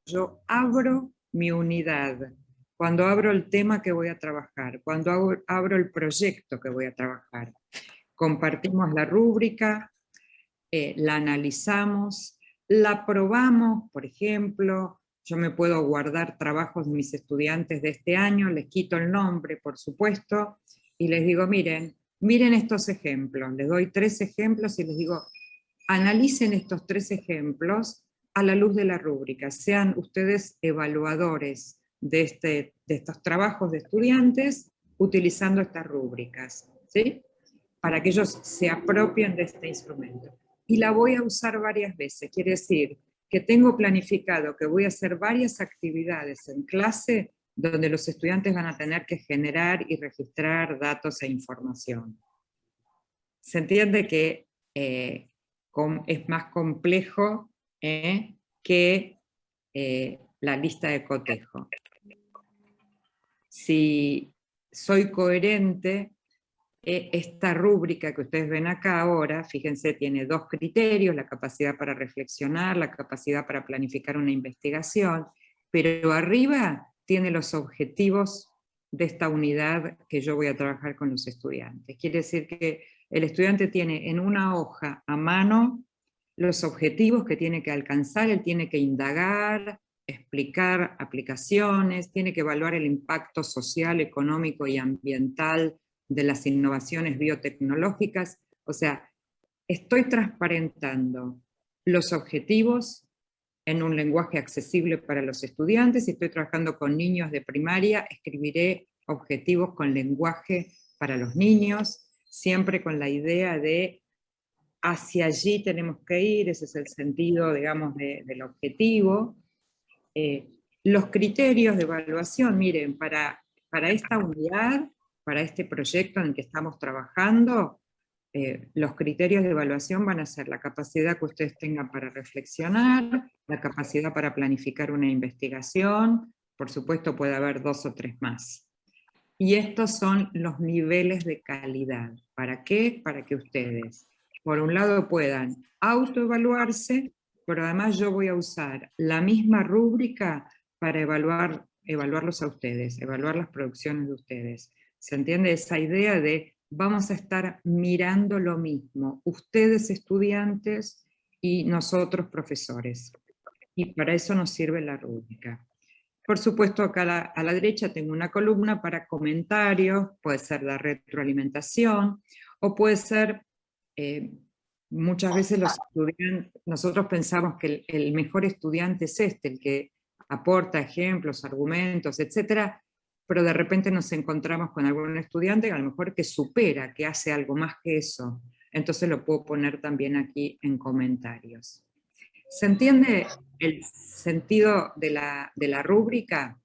yo abro mi unidad, cuando abro el tema que voy a trabajar, cuando abro el proyecto que voy a trabajar. Compartimos la rúbrica, la analizamos, la probamos, por ejemplo, yo me puedo guardar trabajos de mis estudiantes de este año, les quito el nombre, por supuesto, y les digo, miren estos ejemplos, les doy 3 ejemplos y les digo, analicen estos 3 ejemplos a la luz de la rúbrica, sean ustedes evaluadores de estos trabajos de estudiantes utilizando estas rúbricas, ¿sí? Para que ellos se apropien de este instrumento. Y la voy a usar varias veces, quiere decir que tengo planificado que voy a hacer varias actividades en clase donde los estudiantes van a tener que generar y registrar datos e información. Se entiende que es más complejo que la lista de cotejo. Si soy coherente, esta rúbrica que ustedes ven acá ahora, fíjense, tiene 2 criterios, la capacidad para reflexionar, la capacidad para planificar una investigación, pero arriba tiene los objetivos de esta unidad que yo voy a trabajar con los estudiantes. Quiere decir que el estudiante tiene en una hoja a mano los objetivos que tiene que alcanzar, él tiene que indagar, explicar aplicaciones, tiene que evaluar el impacto social, económico y ambiental de las innovaciones biotecnológicas. O sea, estoy transparentando los objetivos en un lenguaje accesible para los estudiantes. Si estoy trabajando con niños de primaria, escribiré objetivos con lenguaje para los niños, siempre con la idea de hacia allí tenemos que ir, ese es el sentido, digamos, del objetivo. Los criterios de evaluación, miren, para esta unidad, para este proyecto en el que estamos trabajando, los criterios de evaluación van a ser la capacidad que ustedes tengan para reflexionar, la capacidad para planificar una investigación, por supuesto puede haber 2 o 3 más. Y estos son los niveles de calidad. ¿Para qué? Para que ustedes, por un lado, puedan autoevaluarse, pero además yo voy a usar la misma rúbrica para evaluarlos a ustedes, evaluar las producciones de ustedes. ¿Se entiende esa idea de vamos a estar mirando lo mismo, ustedes estudiantes y nosotros profesores? Y para eso nos sirve la rúbrica. Por supuesto, acá a la derecha tengo una columna para comentarios, puede ser la retroalimentación, o puede ser, muchas veces nosotros pensamos que el mejor estudiante es el que aporta ejemplos, argumentos, etcétera, pero de repente nos encontramos con algún estudiante a lo mejor que supera, que hace algo más que eso. Entonces lo puedo poner también aquí en comentarios. ¿Se entiende el sentido de la rúbrica?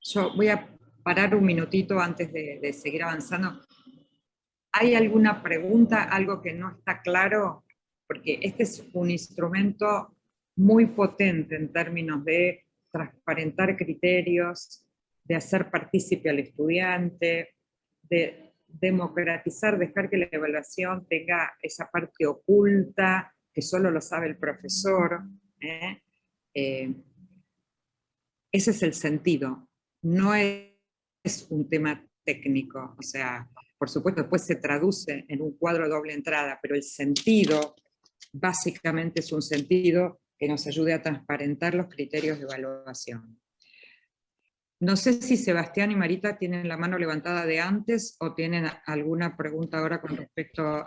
Yo voy a parar un minutito antes de seguir avanzando. ¿Hay alguna pregunta, algo que no está claro? Porque este es un instrumento muy potente en términos de transparentar criterios, de hacer partícipe al estudiante, de democratizar, dejar que la evaluación tenga esa parte oculta, que solo lo sabe el profesor. Ese es el sentido, no es un tema técnico, o sea, por supuesto después se traduce en un cuadro de doble entrada, pero el sentido básicamente es un sentido que nos ayude a transparentar los criterios de evaluación. No sé si Sebastián y Marita tienen la mano levantada de antes o tienen alguna pregunta ahora con respecto No.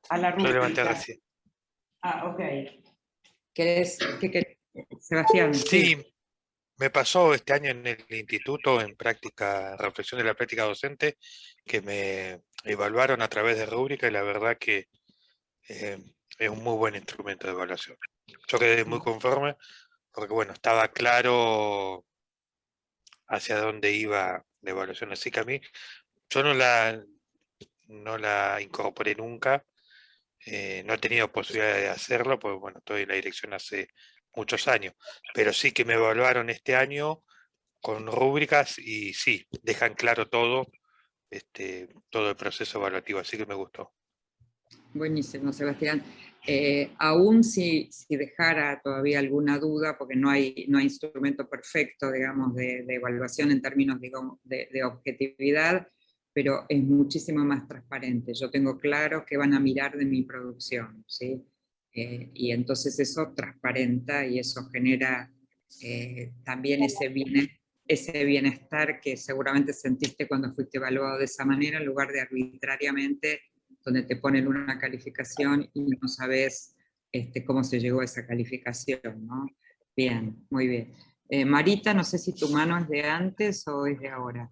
A la Lo levanté rúbrica. recién. Ok. Sebastián? Sí, me pasó este año en el instituto, en práctica, reflexión de la práctica docente, que me evaluaron a través de rúbrica y la verdad que es un muy buen instrumento de evaluación. Yo quedé muy conforme porque, bueno, estaba claro hacia dónde iba la evaluación. Así que a mí, yo no la incorporé nunca, no he tenido posibilidad de hacerlo, porque, bueno, estoy en la dirección hace muchos años, pero sí que me evaluaron este año con rúbricas y sí, dejan claro todo, todo el proceso evaluativo, así que me gustó. Buenísimo, Sebastián. Aún si dejara todavía alguna duda, porque no hay instrumento perfecto, digamos, de evaluación en términos, digamos, de objetividad, pero es muchísimo más transparente. Yo tengo claro qué van a mirar de mi producción, ¿sí? Y entonces eso transparenta y eso genera también ese bienestar que seguramente sentiste cuando fuiste evaluado de esa manera, en lugar de arbitrariamente, donde te ponen una calificación y no sabes cómo se llegó a esa calificación, ¿no? Bien, muy bien. Marita, no sé si tu mano es de antes o es de ahora.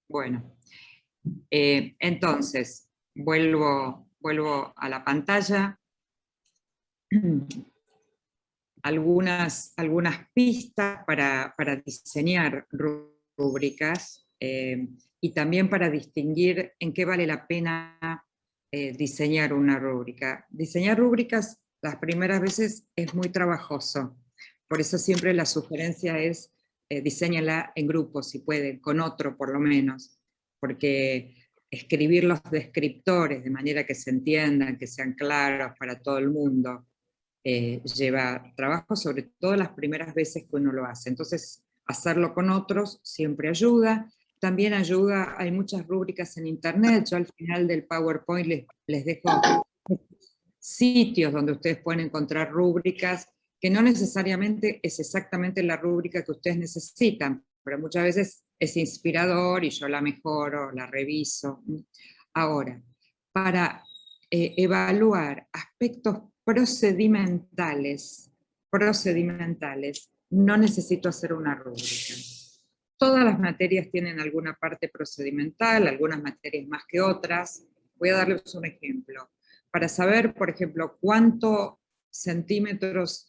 Bueno, entonces, vuelvo a la pantalla. Algunas pistas para diseñar rúbricas y también para distinguir en qué vale la pena diseñar una rúbrica. Diseñar rúbricas las primeras veces es muy trabajoso, por eso siempre la sugerencia es diséñala en grupo, si pueden, con otro por lo menos, porque escribir los descriptores de manera que se entiendan, que sean claros para todo el mundo, lleva trabajo, sobre todo las primeras veces que uno lo hace. Entonces, hacerlo con otros siempre ayuda. También ayuda, hay muchas rúbricas en internet. Yo al final del PowerPoint les dejo sitios donde ustedes pueden encontrar rúbricas, que no necesariamente es exactamente la rúbrica que ustedes necesitan, pero muchas veces es inspirador y yo la mejoro, la reviso. Ahora, para evaluar aspectos procedimentales, no necesito hacer una rúbrica. Todas las materias tienen alguna parte procedimental, algunas materias más que otras. Voy a darles un ejemplo. Para saber, por ejemplo, cuántos centímetros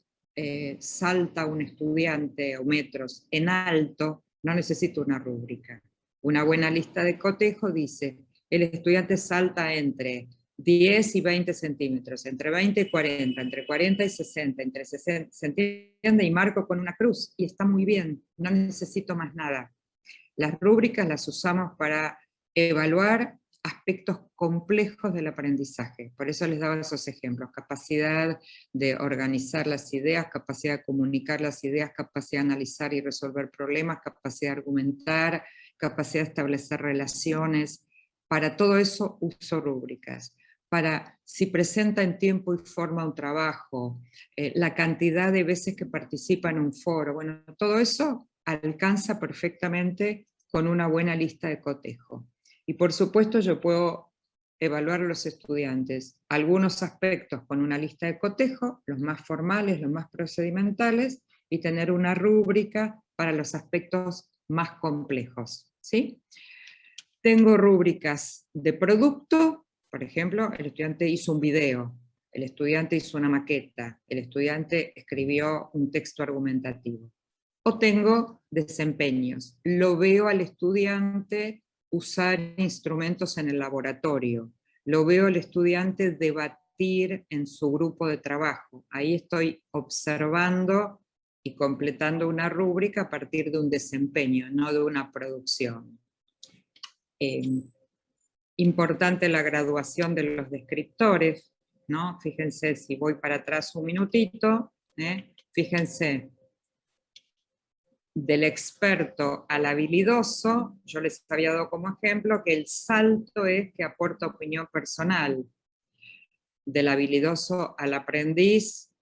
salta un estudiante o metros en alto, no necesito una rúbrica. Una buena lista de cotejo dice, el estudiante salta entre 10 y 20 centímetros, entre 20 y 40, entre 40 y 60, entre 60, se entiende, y marco con una cruz, y está muy bien, no necesito más nada. Las rúbricas las usamos para evaluar aspectos complejos del aprendizaje, por eso les daba esos ejemplos, capacidad de organizar las ideas, capacidad de comunicar las ideas, capacidad de analizar y resolver problemas, capacidad de argumentar, capacidad de establecer relaciones. Para todo eso uso rúbricas. Para si presenta en tiempo y forma un trabajo, la cantidad de veces que participa en un foro, bueno, todo eso alcanza perfectamente con una buena lista de cotejo. Y por supuesto yo puedo evaluar a los estudiantes algunos aspectos con una lista de cotejo, los más formales, los más procedimentales, y tener una rúbrica para los aspectos más complejos, ¿sí? Tengo rúbricas de producto. Por ejemplo, el estudiante hizo un video, el estudiante hizo una maqueta, el estudiante escribió un texto argumentativo. O tengo desempeños. Lo veo al estudiante usar instrumentos en el laboratorio. Lo veo al estudiante debatir en su grupo de trabajo. Ahí estoy observando y completando una rúbrica a partir de un desempeño, no de una producción. Importante la graduación de los descriptores, ¿no? Fíjense, si voy para atrás un minutito, fíjense, del experto al habilidoso, yo les había dado como ejemplo que el salto es que aporta opinión personal. Del habilidoso al aprendiz,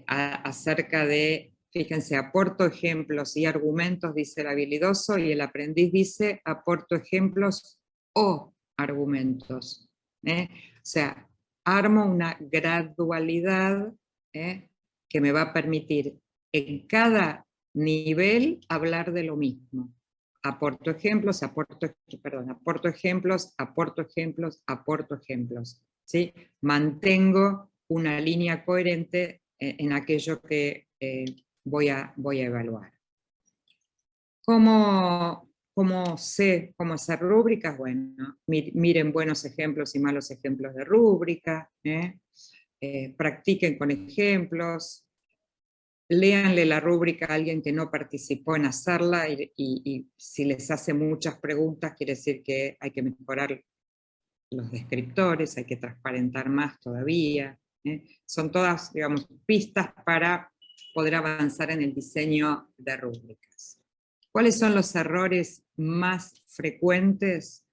acerca de, fíjense, aporto ejemplos y argumentos, dice el habilidoso, y el aprendiz dice, aporto ejemplos o argumentos. O sea, armo una gradualidad que me va a permitir en cada nivel hablar de lo mismo. Aporto ejemplos, aporto ejemplos, aporto ejemplos, aporto ejemplos. ¿Sí? Mantengo una línea coherente en aquello que voy a evaluar. ¿Cómo sé cómo hacer rúbricas? Bueno, miren buenos ejemplos y malos ejemplos de rúbrica, practiquen con ejemplos, léanle la rúbrica a alguien que no participó en hacerla y si les hace muchas preguntas quiere decir que hay que mejorar los descriptores, hay que transparentar más todavía. Son todas, digamos, pistas para poder avanzar en el diseño de rúbricas. ¿Cuáles son los errores más frecuentes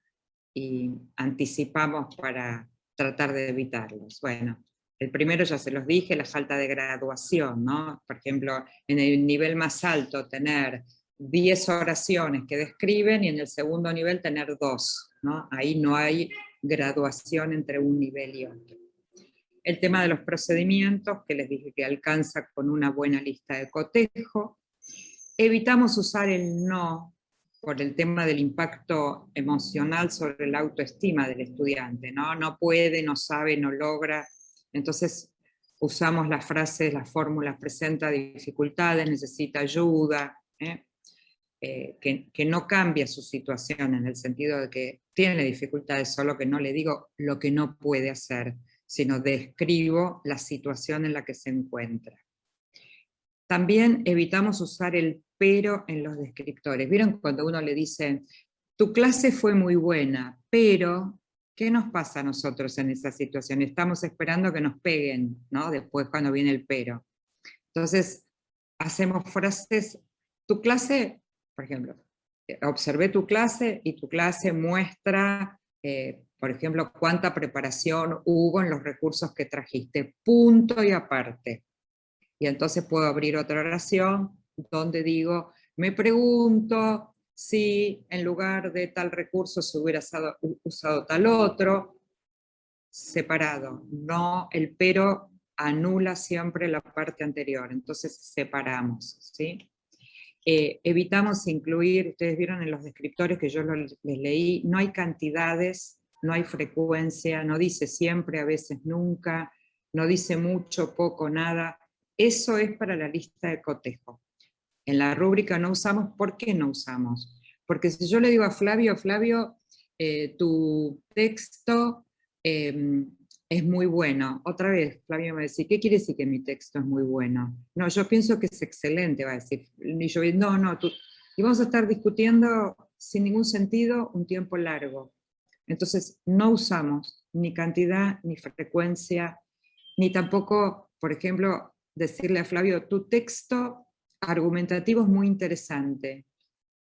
y anticipamos para tratar de evitarlos? Bueno, el primero ya se los dije, la falta de graduación, ¿no? Por ejemplo, en el nivel más alto tener 10 oraciones que describen y en el segundo nivel tener 2, ¿no? Ahí no hay graduación entre un nivel y otro. El tema de los procedimientos, que les dije que alcanza con una buena lista de cotejo. Evitamos usar el no por el tema del impacto emocional sobre la autoestima del estudiante, ¿no? No puede, no sabe, no logra. Entonces usamos las frases, las fórmulas, presenta dificultades, necesita ayuda, que no cambia su situación en el sentido de que tiene dificultades, solo que no le digo lo que no puede hacer, sino describo la situación en la que se encuentra. También evitamos usar el pero en los descriptores. ¿Vieron cuando uno le dice, tu clase fue muy buena, pero ¿qué nos pasa a nosotros en esa situación? Estamos esperando que nos peguen, ¿no? Después cuando viene el pero. Entonces, hacemos frases, tu clase, por ejemplo, observé tu clase y tu clase muestra, por ejemplo, cuánta preparación hubo en los recursos que trajiste, punto y aparte. Y entonces puedo abrir otra oración donde digo, me pregunto si en lugar de tal recurso se hubiera usado tal otro, separado. No, el pero anula siempre la parte anterior, entonces separamos, ¿sí? Evitamos incluir, ustedes vieron en los descriptores que yo les leí, no hay cantidades, no hay frecuencia, no dice siempre, a veces nunca, no dice mucho, poco, nada. Eso es para la lista de cotejo. En la rúbrica no usamos, ¿por qué no usamos? Porque si yo le digo a Flavio, tu texto es muy bueno. Otra vez, Flavio me va a decir, ¿qué quiere decir que mi texto es muy bueno? No, yo pienso que es excelente, va a decir. Y yo, y vamos a estar discutiendo sin ningún sentido un tiempo largo. Entonces, no usamos ni cantidad, ni frecuencia, ni tampoco, por ejemplo, decirle a Flavio, tu texto argumentativo es muy interesante.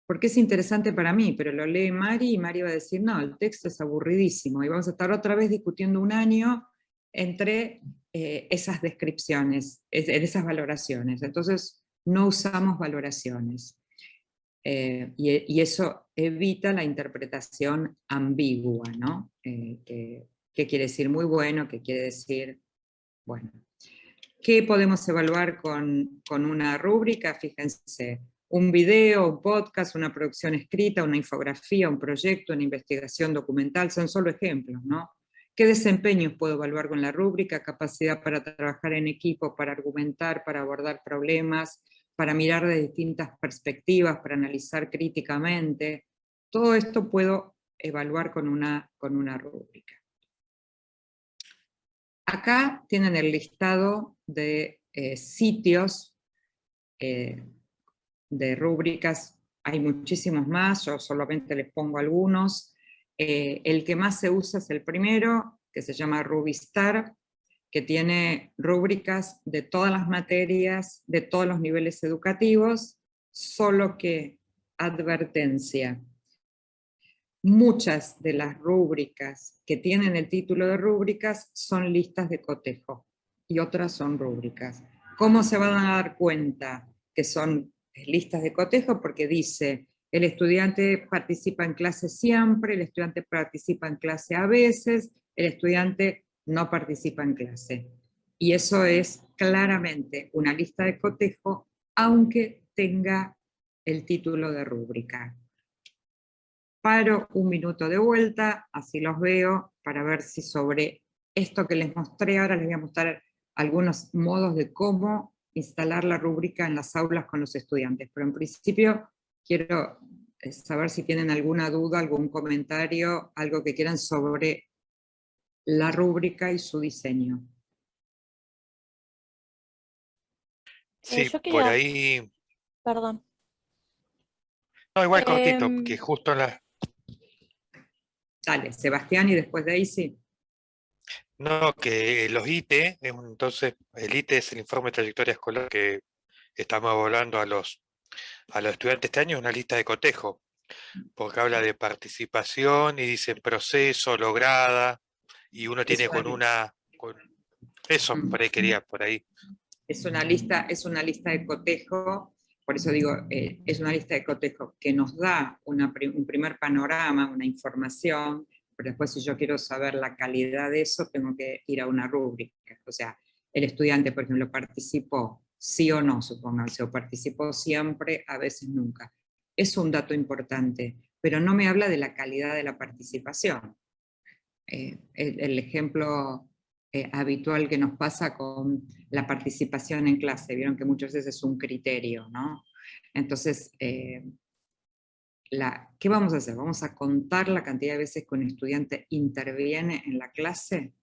Porque es interesante para mí, pero lo lee Mari y Mari va a decir, no, el texto es aburridísimo, y vamos a estar otra vez discutiendo un año entre esas descripciones, esas valoraciones. Entonces, no usamos valoraciones. Y eso evita la interpretación ambigua, ¿no? ¿Qué quiere decir muy bueno? ¿Qué quiere decir bueno? ¿Qué podemos evaluar con una rúbrica? Fíjense, un video, un podcast, una producción escrita, una infografía, un proyecto, una investigación documental, son solo ejemplos, ¿no? ¿Qué desempeños puedo evaluar con la rúbrica? Capacidad para trabajar en equipo, para argumentar, para abordar problemas, para mirar de distintas perspectivas, para analizar críticamente. Todo esto puedo evaluar con una rúbrica. Acá tienen el listado de sitios de rúbricas, hay muchísimos más, yo solamente les pongo algunos. El que más se usa es el primero, que se llama Rubistar, que tiene rúbricas de todas las materias, de todos los niveles educativos, solo que, advertencia, muchas de las rúbricas que tienen el título de rúbricas son listas de cotejo y otras son rúbricas. ¿Cómo se van a dar cuenta que son listas de cotejo? Porque dice, el estudiante participa en clase siempre, el estudiante participa en clase a veces, el estudiante no participa en clase. Y eso es claramente una lista de cotejo, aunque tenga el título de rúbrica. Paro un minuto de vuelta, así los veo, para ver si sobre esto que les mostré, ahora les voy a mostrar algunos modos de cómo instalar la rúbrica en las aulas con los estudiantes. Pero en principio quiero saber si tienen alguna duda, algún comentario, algo que quieran sobre la rúbrica y su diseño. Sí, Yo por quería, ahí, perdón. no, igual cortito, Em, que justo en la, Dale, Sebastián y después Daisy. no, que los IT, entonces, el IT es el informe de trayectoria escolar que estamos evaluando a los estudiantes este año, es una lista de cotejo, porque habla de participación y dice proceso, lograda, y uno tiene eso, por ahí quería, por ahí. Es una lista de cotejo, por eso digo, es una lista de cotejo que nos da un primer panorama, una información, pero después si yo quiero saber la calidad de eso, tengo que ir a una rúbrica. O sea, el estudiante, por ejemplo, participó sí o no, supónganse, o participó siempre, a veces nunca. Es un dato importante, pero no me habla de la calidad de la participación. El ejemplo habitual que nos pasa con la participación en clase, vieron que muchas veces es un criterio, ¿no? Entonces, ¿qué vamos a hacer? ¿Vamos a contar la cantidad de veces que un estudiante interviene en la clase?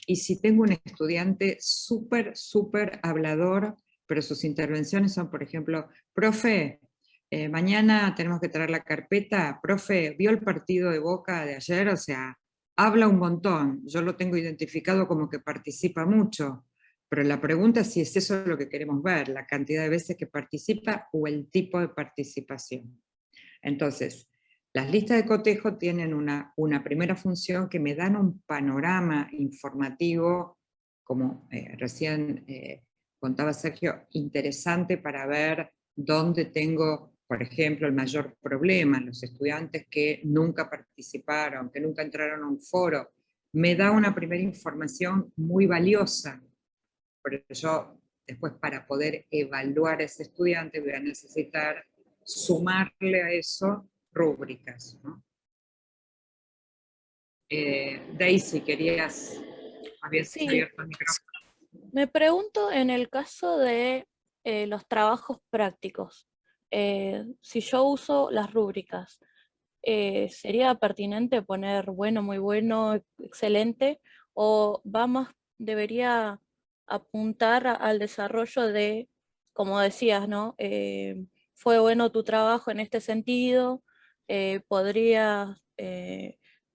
Y si tengo un estudiante súper hablador, pero sus intervenciones son, por ejemplo, profe, mañana tenemos que traer la carpeta, profe, ¿vio el partido de Boca de ayer? O sea, habla un montón, yo lo tengo identificado como que participa mucho, pero la pregunta es si es eso lo que queremos ver, la cantidad de veces que participa o el tipo de participación. Entonces, las listas de cotejo tienen una primera función que me dan un panorama informativo, como recién contaba Sergio, interesante para ver dónde tengo, por ejemplo, el mayor problema, los estudiantes que nunca participaron, que nunca entraron a un foro. Me da una primera información muy valiosa, pero yo después para poder evaluar a ese estudiante voy a necesitar sumarle a eso rúbricas, ¿no? Daisy, habías Sí, abierto el micrófono. me pregunto en el caso de los trabajos prácticos, si yo uso las rúbricas, ¿sería pertinente poner bueno, muy bueno, excelente? ¿O debería apuntar al desarrollo de, como decías, ¿no? Fue bueno tu trabajo en este sentido, podrías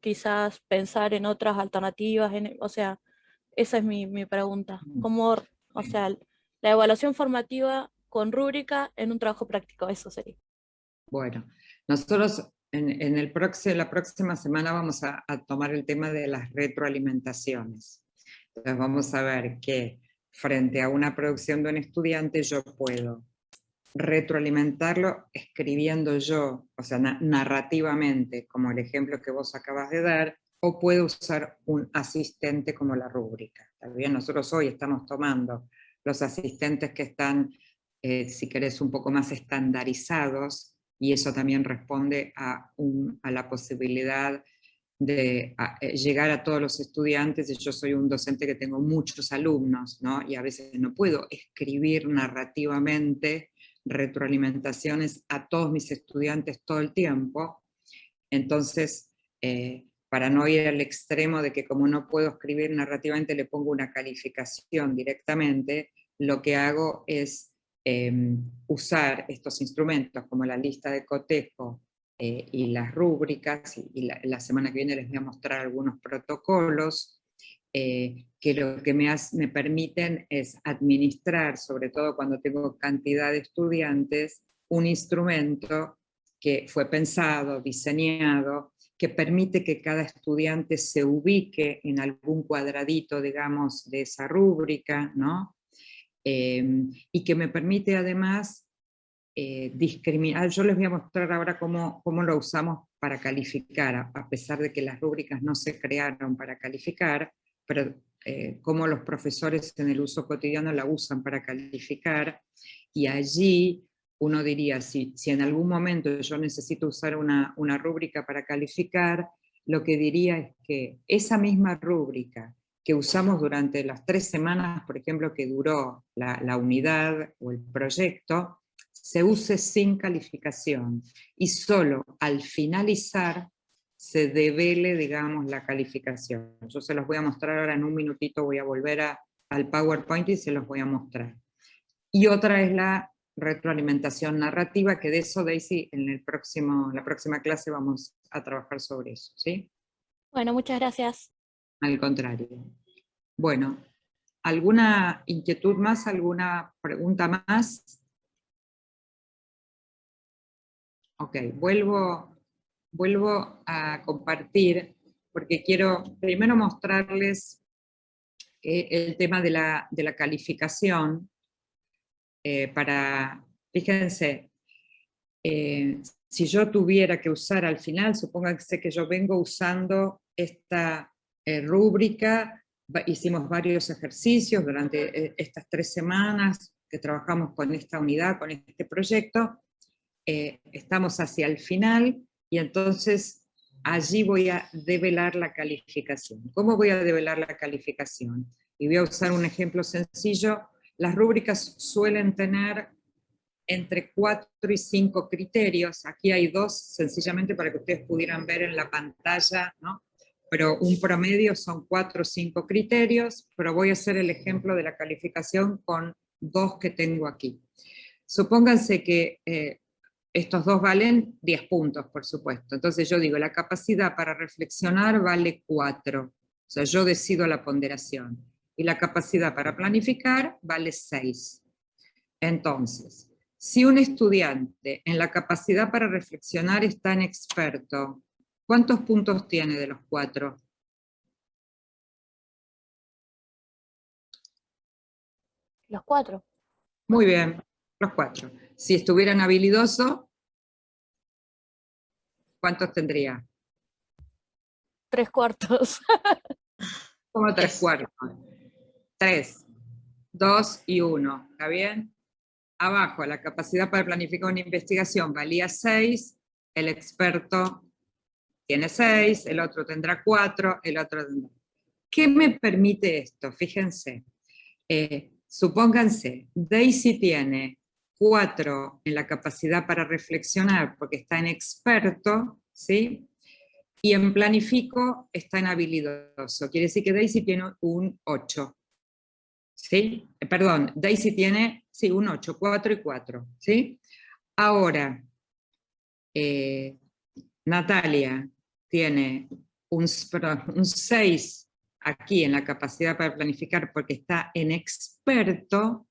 quizás pensar en otras alternativas, o sea, esa es mi pregunta. ¿Cómo, o sea, la evaluación formativa con rúbrica en un trabajo práctico? Eso sería. Bueno, nosotros la próxima semana vamos a tomar el tema de las retroalimentaciones. Entonces vamos a ver que frente a una producción de un estudiante yo puedo retroalimentarlo escribiendo yo, o sea, narrativamente, como el ejemplo que vos acabas de dar, o puedo usar un asistente como la rúbrica. También nosotros hoy estamos tomando los asistentes que están, si querés, un poco más estandarizados, y eso también responde a la posibilidad de llegar a todos los estudiantes, y yo soy un docente que tengo muchos alumnos, ¿no? Y a veces no puedo escribir narrativamente retroalimentaciones a todos mis estudiantes todo el tiempo. Entonces, para no ir al extremo de que como no puedo escribir narrativamente le pongo una calificación directamente, lo que hago es usar estos instrumentos como la lista de cotejo y las rúbricas, y la semana que viene les voy a mostrar algunos protocolos, que lo que me permiten es administrar, sobre todo cuando tengo cantidad de estudiantes, un instrumento que fue pensado, diseñado, que permite que cada estudiante se ubique en algún cuadradito, digamos, de esa rúbrica, ¿no? Y que me permite además discriminar. Yo les voy a mostrar ahora cómo lo usamos para calificar, a pesar de que las rúbricas no se crearon para calificar, pero cómo los profesores en el uso cotidiano la usan para calificar, y allí uno diría, si en algún momento yo necesito usar una rúbrica para calificar, lo que diría es que esa misma rúbrica que usamos durante las 3 semanas, por ejemplo, que duró la unidad o el proyecto, se use sin calificación, y solo al finalizar se devele, digamos, la calificación. Yo se los voy a mostrar ahora en un minutito, voy a volver al PowerPoint y se los voy a mostrar. Y otra es la retroalimentación narrativa, que de eso, Daisy, en la próxima clase vamos a trabajar sobre eso, ¿sí? Bueno, muchas gracias. Al contrario. Bueno, ¿alguna inquietud más? ¿Alguna pregunta más? Ok, vuelvo a compartir, porque quiero primero mostrarles el tema de la calificación, fíjense, si yo tuviera que usar al final, supónganse que yo vengo usando esta rúbrica, hicimos varios ejercicios durante estas 3 semanas que trabajamos con esta unidad, con este proyecto, estamos hacia el final, y entonces allí voy a develar la calificación. ¿Cómo voy a develar la calificación? Y voy a usar un ejemplo sencillo. Las rúbricas suelen tener entre 4 y 5 criterios. Aquí hay 2, sencillamente para que ustedes pudieran ver en la pantalla, ¿no? Pero un promedio son 4 o 5 criterios, pero voy a hacer el ejemplo de la calificación con 2 que tengo aquí. Supónganse que estos 2 valen 10 puntos, por supuesto. Entonces yo digo, la capacidad para reflexionar vale 4. O sea, yo decido la ponderación. Y la capacidad para planificar vale 6. Entonces, si un estudiante en la capacidad para reflexionar está en experto, ¿cuántos puntos tiene de los 4? Los 4. Muy bien, los 4. Si estuviera en habilidoso, ¿cuántos tendría? 3/4. Como 3/4. 3, 2 y 1, ¿está bien? Abajo, la capacidad para planificar una investigación valía 6, el experto tiene 6, el otro tendrá 4, el otro tendrá... ¿Qué me permite esto? Fíjense, supónganse, Daisy tiene 4 en la capacidad para reflexionar porque está en experto, ¿sí? Y en planifico está en habilidoso. Quiere decir que Daisy tiene un 8. ¿Sí? Perdón, Daisy tiene, sí, un 8, 4 y 4. ¿Sí? Ahora, Natalia tiene un 6 aquí en la capacidad para planificar porque está en experto,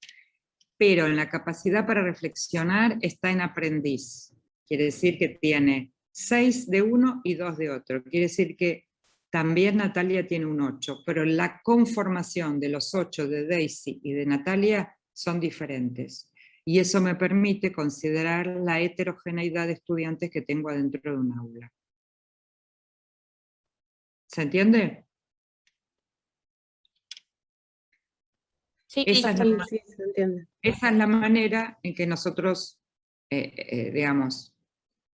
pero en la capacidad para reflexionar está en aprendiz. Quiere decir que tiene 6 de uno y 2 de otro. Quiere decir que también Natalia tiene un 8, pero la conformación de los 8 de Daisy y de Natalia son diferentes. Y eso me permite considerar la heterogeneidad de estudiantes que tengo adentro de un aula. ¿Se entiende? Sí, Esa Sí, se entiende. Esa es la manera en que nosotros, digamos,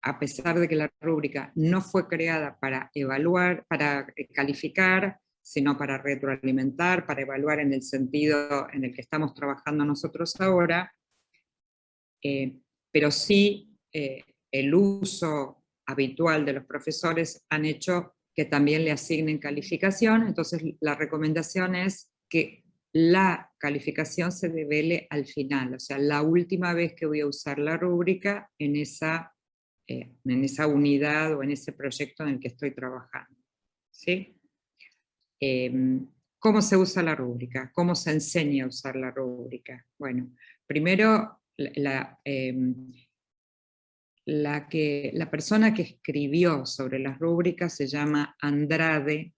a pesar de que la rúbrica no fue creada para evaluar, para calificar, sino para retroalimentar, para evaluar en el sentido en el que estamos trabajando nosotros ahora, pero sí el uso habitual de los profesores han hecho que también le asignen calificación. Entonces la recomendación es que la calificación se devele al final, o sea, la última vez que voy a usar la rúbrica en esa en esa unidad o en ese proyecto en el que estoy trabajando. ¿Sí? ¿Cómo se usa la rúbrica? ¿Cómo se enseña a usar la rúbrica? Bueno, primero, la persona que escribió sobre las rúbricas se llama Andrade,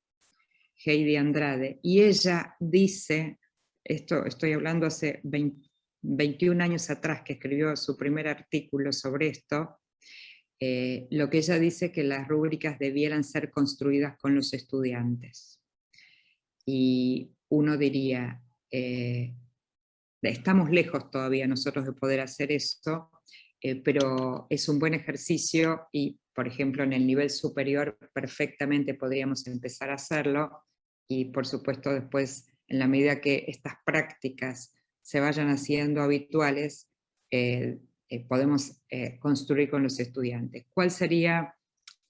Heidi Andrade, y ella dice, esto estoy hablando hace 21 años atrás que escribió su primer artículo sobre esto, lo que ella dice es que las rúbricas debieran ser construidas con los estudiantes. Y uno diría, estamos lejos todavía nosotros de poder hacer esto, pero es un buen ejercicio y, por ejemplo, en el nivel superior perfectamente podríamos empezar a hacerlo, y por supuesto después, en la medida que estas prácticas se vayan haciendo habituales, podemos construir con los estudiantes. ¿Cuál sería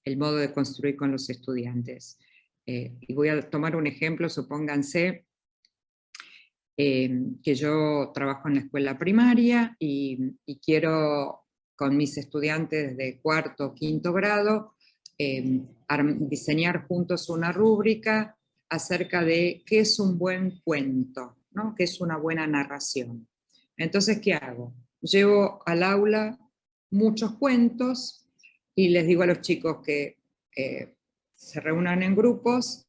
el modo de construir con los estudiantes? Y voy a tomar un ejemplo, supónganse que yo trabajo en la escuela primaria y quiero con mis estudiantes de cuarto o quinto grado diseñar juntos una rúbrica acerca de qué es un buen cuento, ¿no? Qué es una buena narración. Entonces, ¿qué hago? Llevo al aula muchos cuentos y les digo a los chicos que se reúnan en grupos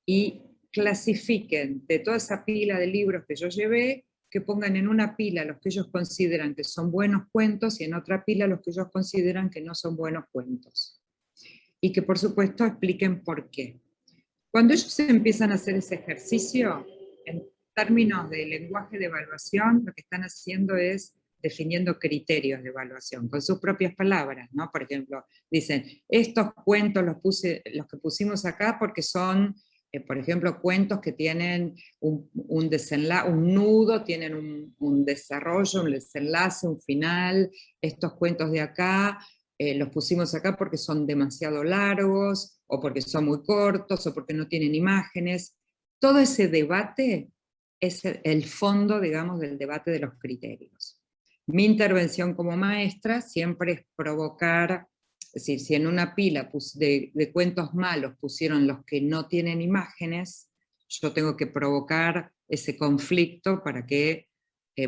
y clasifiquen de toda esa pila de libros que yo llevé, que pongan en una pila los que ellos consideran que son buenos cuentos y en otra pila los que ellos consideran que no son buenos cuentos. Y que por supuesto expliquen por qué. Cuando ellos empiezan a hacer ese ejercicio, en términos de lenguaje de evaluación, lo que están haciendo es definiendo criterios de evaluación, con sus propias palabras, ¿no? Por ejemplo, dicen, estos cuentos los que pusimos acá porque son, por ejemplo, cuentos que tienen un nudo, tienen un desarrollo, un desenlace, un final. Estos cuentos de acá los pusimos acá porque son demasiado largos, o porque son muy cortos, o porque no tienen imágenes. Todo ese debate es el fondo, digamos, del debate de los criterios. Mi intervención como maestra siempre es provocar, es decir, si en una pila de cuentos malos pusieron los que no tienen imágenes, yo tengo que provocar ese conflicto para que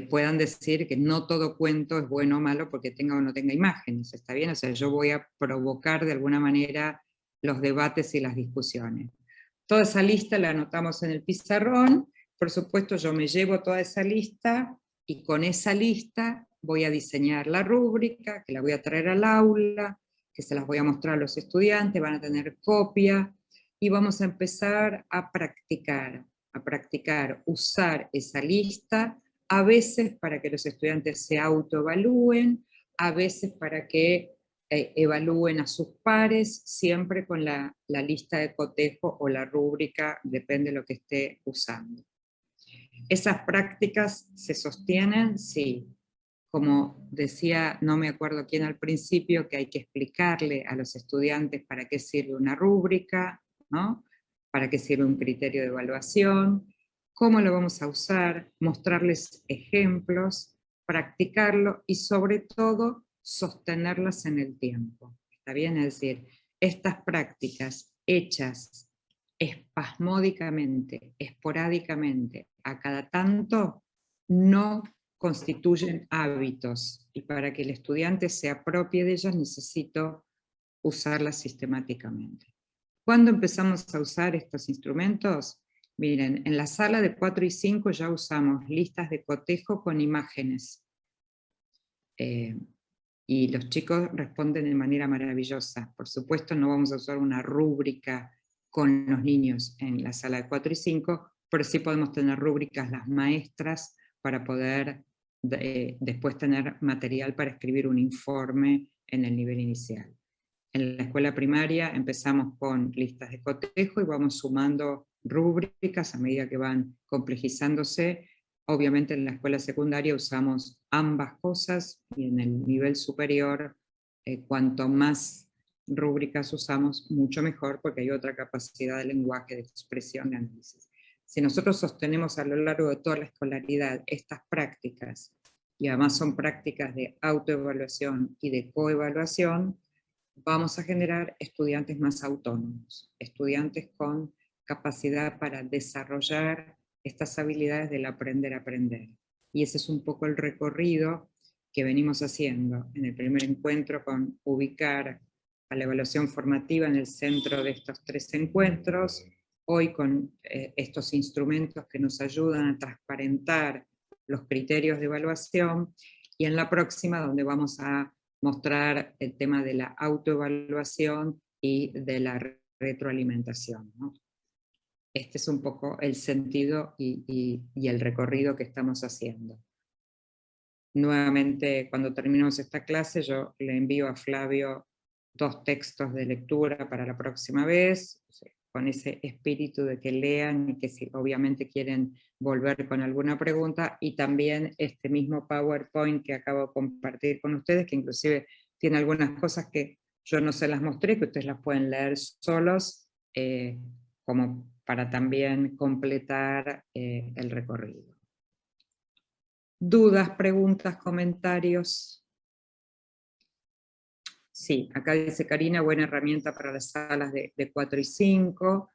puedan decir que no todo cuento es bueno o malo porque tenga o no tenga imágenes, ¿está bien? O sea, yo voy a provocar de alguna manera los debates y las discusiones. Toda esa lista la anotamos en el pizarrón, por supuesto yo me llevo toda esa lista, y con esa lista voy a diseñar la rúbrica, que la voy a traer al aula, que se las voy a mostrar a los estudiantes, van a tener copia, y vamos a empezar a practicar, usar esa lista, a veces para que los estudiantes se autoevalúen, a veces para que evalúen a sus pares, siempre con la lista de cotejo o la rúbrica, depende de lo que esté usando. ¿Esas prácticas se sostienen? Sí. Como decía, no me acuerdo quién al principio, que hay que explicarle a los estudiantes para qué sirve una rúbrica, ¿no? Para qué sirve un criterio de evaluación, cómo lo vamos a usar, mostrarles ejemplos, practicarlo y sobre todo sostenerlas en el tiempo. ¿Está bien? Es decir, estas prácticas hechas espasmódicamente, esporádicamente, a cada tanto, no constituyen hábitos, y para que el estudiante se apropie de ellas necesito usarlas sistemáticamente. ¿Cuándo empezamos a usar estos instrumentos? Miren, en la sala de 4 y 5 ya usamos listas de cotejo con imágenes. Y los chicos responden de manera maravillosa. Por supuesto no vamos a usar una rúbrica con los niños en la sala de 4 y 5, pero sí podemos tener rúbricas las maestras para poder después tener material para escribir un informe en el nivel inicial. En la escuela primaria empezamos con listas de cotejo y vamos sumando rúbricas a medida que van complejizándose. Obviamente en la escuela secundaria usamos ambas cosas, y en el nivel superior cuanto más rúbricas usamos, mucho mejor, porque hay otra capacidad de lenguaje, de expresión, de análisis. Si nosotros sostenemos a lo largo de toda la escolaridad estas prácticas, y además son prácticas de autoevaluación y de coevaluación, vamos a generar estudiantes más autónomos, estudiantes con capacidad para desarrollar estas habilidades del aprender a aprender. Y ese es un poco el recorrido que venimos haciendo en el primer encuentro, con ubicar a la evaluación formativa en el centro de estos 3 encuentros, hoy con estos instrumentos que nos ayudan a transparentar los criterios de evaluación, y en la próxima donde vamos a mostrar el tema de la autoevaluación y de la retroalimentación, ¿no? Este es un poco el sentido y el recorrido que estamos haciendo. Nuevamente, cuando terminemos esta clase, yo le envío a Flavio 2 textos de lectura para la próxima vez, con ese espíritu de que lean y que si obviamente quieren volver con alguna pregunta, y también este mismo PowerPoint que acabo de compartir con ustedes, que inclusive tiene algunas cosas que yo no se las mostré, que ustedes las pueden leer solos, como para también completar el recorrido. ¿Dudas, preguntas, comentarios? Sí, acá dice Karina, buena herramienta para las salas de 4 y 5.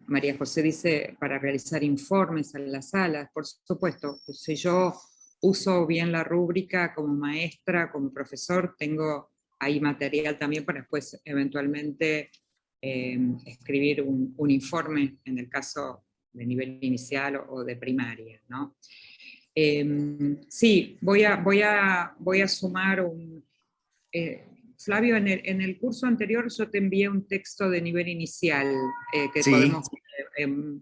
María José dice, para realizar informes en las salas, por supuesto. Si yo uso bien la rúbrica como maestra, como profesor, tengo ahí material también para después eventualmente escribir un informe, en el caso de nivel inicial o de primaria, ¿no? Sí, voy a sumar un... Flavio, en el curso anterior yo te envié un texto de nivel inicial, que Sí.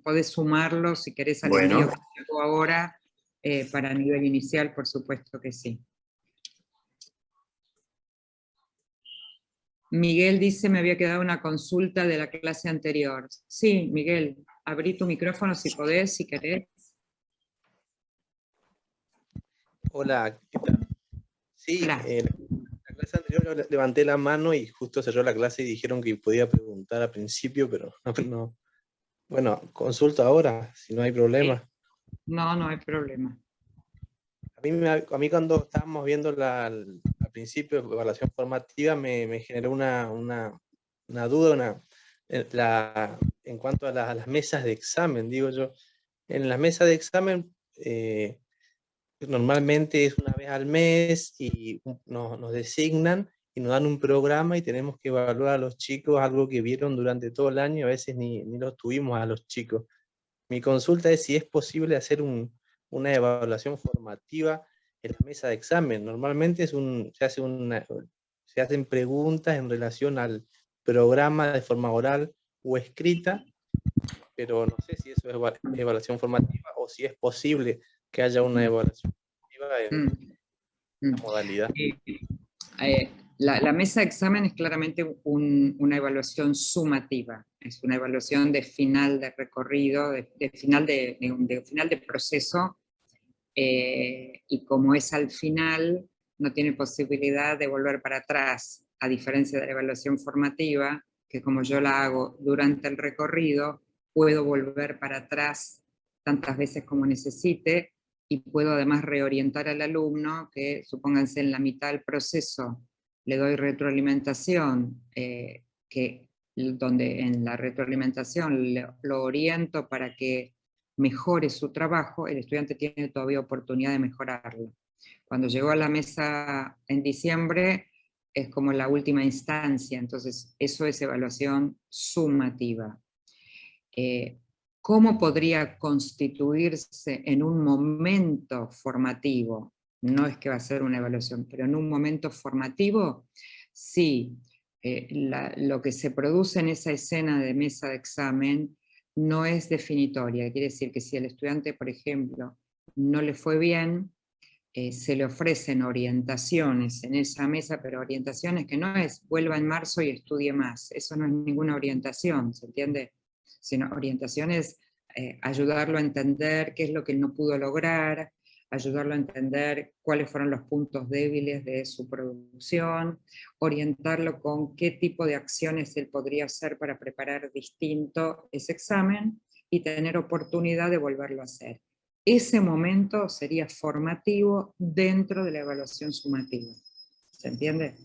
podés sumarlo si querés al Bueno. envío que hago ahora, para nivel inicial, por supuesto que sí. Miguel dice, me había quedado una consulta de la clase anterior. Sí, Miguel, abrí tu micrófono si podés, si querés. Hola, ¿qué tal? Sí, Hola. la clase anterior yo levanté la mano y justo cerró la clase y dijeron que podía preguntar al principio, pero no. Bueno, consulto ahora, si no hay problema. No, no hay problema. A mí cuando estábamos viendo al principio evaluación formativa me generó una duda, en cuanto a las mesas de examen, digo yo. En las mesas de examen normalmente es una vez al mes y nos designan y nos dan un programa y tenemos que evaluar a los chicos algo que vieron durante todo el año, a veces ni los tuvimos a los chicos. Mi consulta es si es posible hacer una evaluación formativa en la mesa de examen. Normalmente se hacen preguntas en relación al programa de forma oral o escrita, pero no sé si eso es evaluación formativa o si es posible que haya una evaluación formativa en la modalidad. La mesa de examen es claramente una evaluación sumativa, es una evaluación de final de recorrido, de final de proceso, y como es al final, no tiene posibilidad de volver para atrás, a diferencia de la evaluación formativa, que como yo la hago durante el recorrido, puedo volver para atrás tantas veces como necesite, y puedo además reorientar al alumno, que supónganse en la mitad del proceso le doy retroalimentación, donde en la retroalimentación lo oriento para que mejore su trabajo, el estudiante tiene todavía oportunidad de mejorarlo. Cuando llegó a la mesa en diciembre, es como la última instancia, entonces eso es evaluación sumativa. ¿Cómo podría constituirse en un momento formativo? No es que va a ser una evaluación, pero en un momento formativo, sí, lo que se produce en esa escena de mesa de examen no es definitoria. Quiere decir que si el estudiante, por ejemplo, no le fue bien, se le ofrecen orientaciones en esa mesa, pero orientaciones que no es vuelva en marzo y estudie más. Eso no es ninguna orientación, ¿se entiende? Sino orientaciones, ayudarlo a entender qué es lo que él no pudo lograr, ayudarlo a entender cuáles fueron los puntos débiles de su producción, orientarlo con qué tipo de acciones él podría hacer para preparar distinto ese examen y tener oportunidad de volverlo a hacer. Ese momento sería formativo dentro de la evaluación sumativa. ¿Se entiende?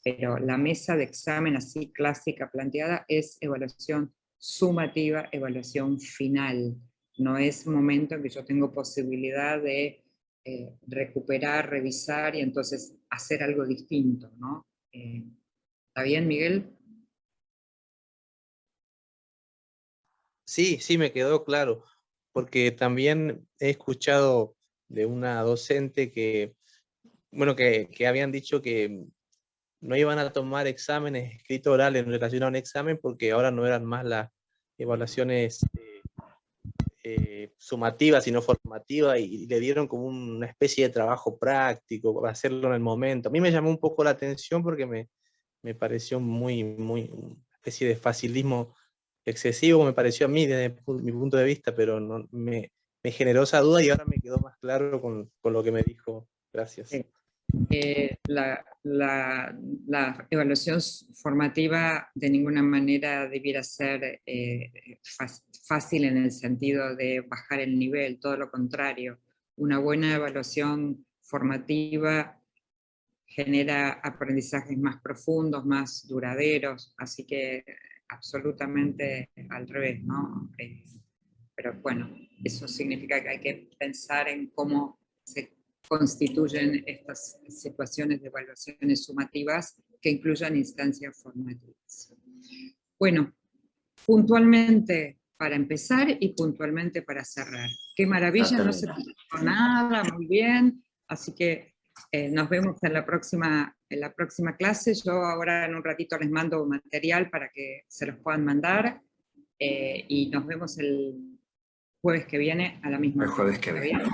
pero la mesa de examen así clásica planteada es evaluación sumativa, evaluación final. No es momento en que yo tengo posibilidad de recuperar, revisar y entonces hacer algo distinto, ¿no? ¿Está bien, Miguel? Sí, sí, me quedó claro, porque también he escuchado de una docente que, bueno, que habían dicho que no iban a tomar exámenes escritos orales en relación a un examen porque ahora no eran más las evaluaciones sumativas, sino formativas, y le dieron como una especie de trabajo práctico para hacerlo en el momento. A mí me llamó un poco la atención porque me pareció muy, una especie de facilismo excesivo, me pareció a mí desde mi punto de vista, pero no, me generó esa duda y ahora me quedó más claro con lo que me dijo. Gracias. Sí. La evaluación formativa de ninguna manera debiera ser fácil en el sentido de bajar el nivel, todo lo contrario. Una buena evaluación formativa genera aprendizajes más profundos, más duraderos, así que absolutamente al revés, ¿no? Pero bueno, eso significa que hay que pensar en cómo se constituyen estas situaciones de evaluaciones sumativas que incluyan instancias formativas. Bueno, puntualmente para empezar y puntualmente para cerrar. Qué maravilla, no se puso nada, muy bien, así que nos vemos en la próxima clase. Yo ahora en un ratito les mando material para que se los puedan mandar y nos vemos el jueves que viene a la misma hora. El jueves que viene.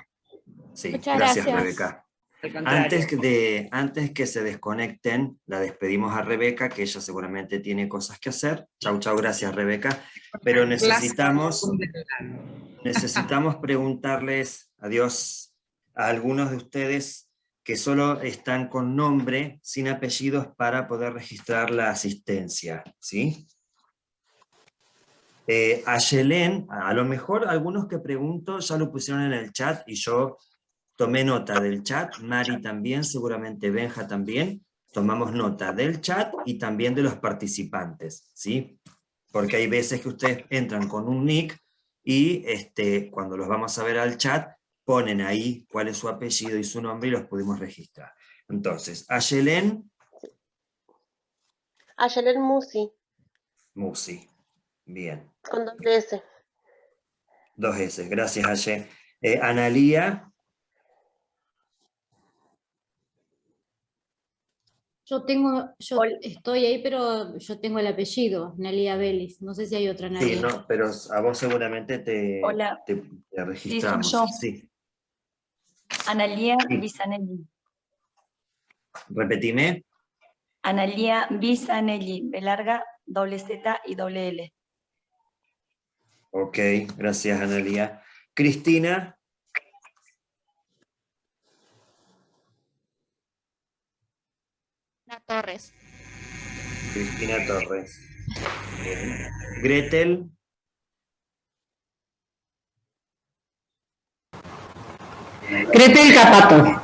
Sí, Muchas gracias, gracias. Rebeca. Al contrario. Antes que se desconecten, la despedimos a Rebeca, que ella seguramente tiene cosas que hacer. Chau, chau, gracias, Rebeca. Pero necesitamos preguntarles adiós a algunos de ustedes que solo están con nombre, sin apellidos, para poder registrar la asistencia, ¿sí? A Yelén, a lo mejor algunos que pregunto ya lo pusieron en el chat y yo tomé nota del chat, Mari también, seguramente Benja también, tomamos nota del chat y también de los participantes, ¿sí? Porque hay veces que ustedes entran con un nick y cuando los vamos a ver al chat, ponen ahí cuál es su apellido y su nombre y los pudimos registrar. Entonces, Ayelen. Ayelen Musi. Musi, bien. Con 2 S. 2 S, gracias Aye. Analía. Yo estoy ahí, pero yo tengo el apellido, Nelia Vélez. No sé si hay otra Nelia. Sí, no, pero a vos seguramente te registramos. Sí, soy yo. Sí. Analía Sí. Bisanelli. Repetime. Analía Bisanelli, B larga, doble Z y doble L. Ok, gracias Analía. Cristina. Torres. Cristina Torres. Bien. Gretel. Gretel Capato.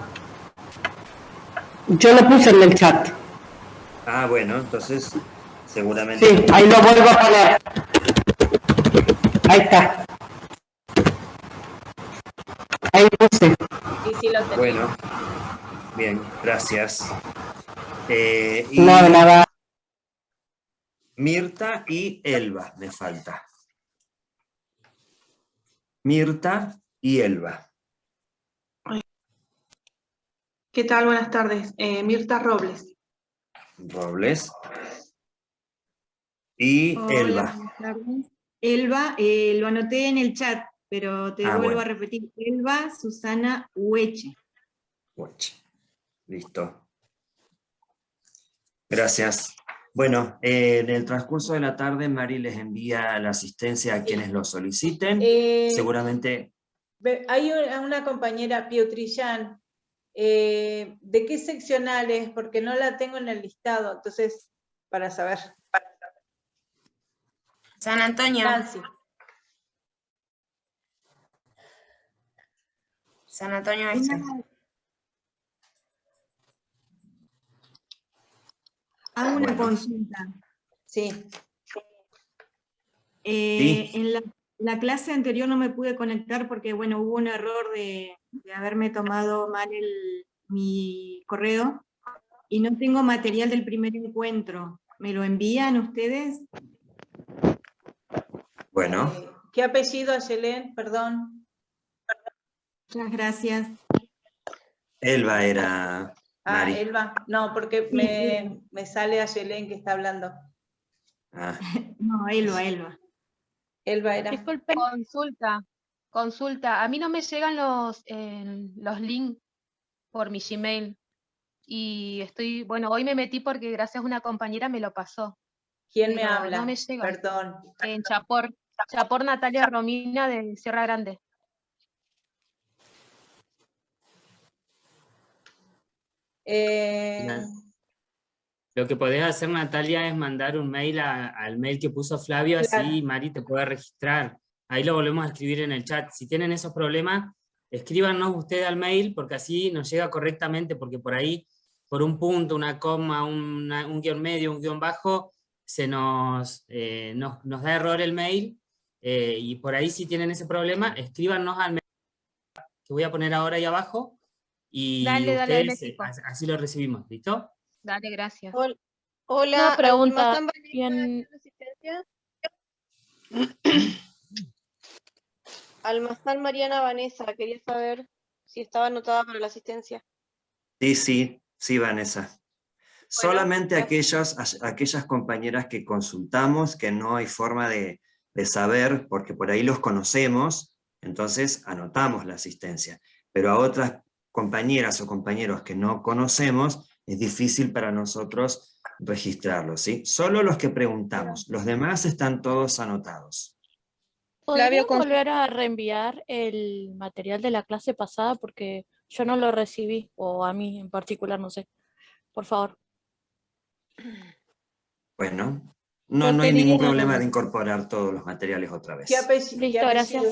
Yo lo puse en el chat. Ah, bueno, entonces seguramente... Sí, ahí lo vuelvo a poner. Ahí está. Ahí puse. Sí, sí, lo tenía. Bueno, bien, gracias. Y No, de nada. Mirta y Elba me falta. Mirta y Elba. ¿Qué tal? Buenas tardes. Mirta Robles. Robles. Y Hola, Elba. buenas tardes. Elba, lo anoté en el chat, pero te vuelvo bueno. a repetir. Elba Susana Hueche. Listo. Gracias. Bueno, en el transcurso de la tarde Mari les envía la asistencia a quienes lo soliciten. Seguramente... Hay una compañera, Piotrillán, ¿de qué seccional es? Porque no la tengo en el listado, entonces, para saber. San Antonio. Nancy. San Antonio Este. Hago una Bueno. consulta. Sí. Sí. En la clase anterior no me pude conectar porque, bueno, hubo un error de haberme tomado mal mi correo y no tengo material del primer encuentro. ¿Me lo envían ustedes? Bueno, ¿Qué apellido, Ayelén? Perdón. Muchas gracias. Elba era Mari. Elba. No, porque me sale Ayelén que está hablando. Ah, No, Elba. Elba era. Disculpen. Consulta. A mí no me llegan los links por mi Gmail. Y hoy me metí porque gracias a una compañera me lo pasó. ¿Quién me Pero habla? no me llega. Perdón. En Chapor Natalia Romina de Sierra Grande. Lo que podés hacer, Natalia, es mandar un mail al mail que puso Flavio, así Mari te puede registrar. Ahí lo volvemos a escribir en el chat. Si tienen esos problemas, escríbanos ustedes al mail, porque así nos llega correctamente, porque por ahí, por un punto, una coma, un guión medio, un guión bajo, nos da error el mail, y por ahí si tienen ese problema, escríbanos al mail que voy a poner ahora ahí abajo, y Dale, ahí me ustedes fijo. así lo recibimos, ¿listo? Dale, gracias. Hola, Una pregunta. ¿Almazán Vanessa, asistencia? Almazán Mariana Vanessa, quería saber si estaba anotada para la asistencia. sí, Vanessa. Solamente aquellas compañeras que consultamos, que no hay forma de saber, porque por ahí los conocemos, entonces anotamos la asistencia. Pero a otras compañeras o compañeros que no conocemos, es difícil para nosotros registrarlos, ¿sí? Solo los que preguntamos, los demás están todos anotados. ¿Podrían volver a reenviar el material de la clase pasada? Porque yo no lo recibí, o a mí en particular, no sé. Por favor. Bueno, no hay ningún problema de incorporar todos los materiales otra vez. Listo, gracias.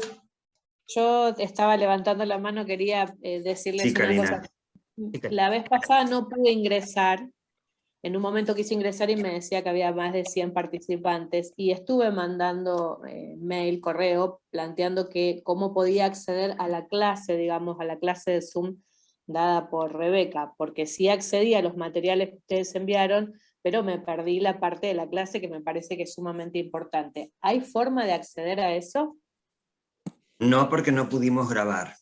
Yo estaba levantando la mano, quería decirles Sí, una Karina. cosa. La vez pasada no pude ingresar. En un momento quise ingresar y me decía que había más de 100 participantes y estuve mandando mail, correo, planteando que cómo podía acceder a la clase, digamos, a la clase de Zoom dada por Rebeca, porque sí accedí a los materiales que ustedes enviaron, pero me perdí la parte de la clase que me parece que es sumamente importante. ¿Hay forma de acceder a eso? No, porque no pudimos grabar.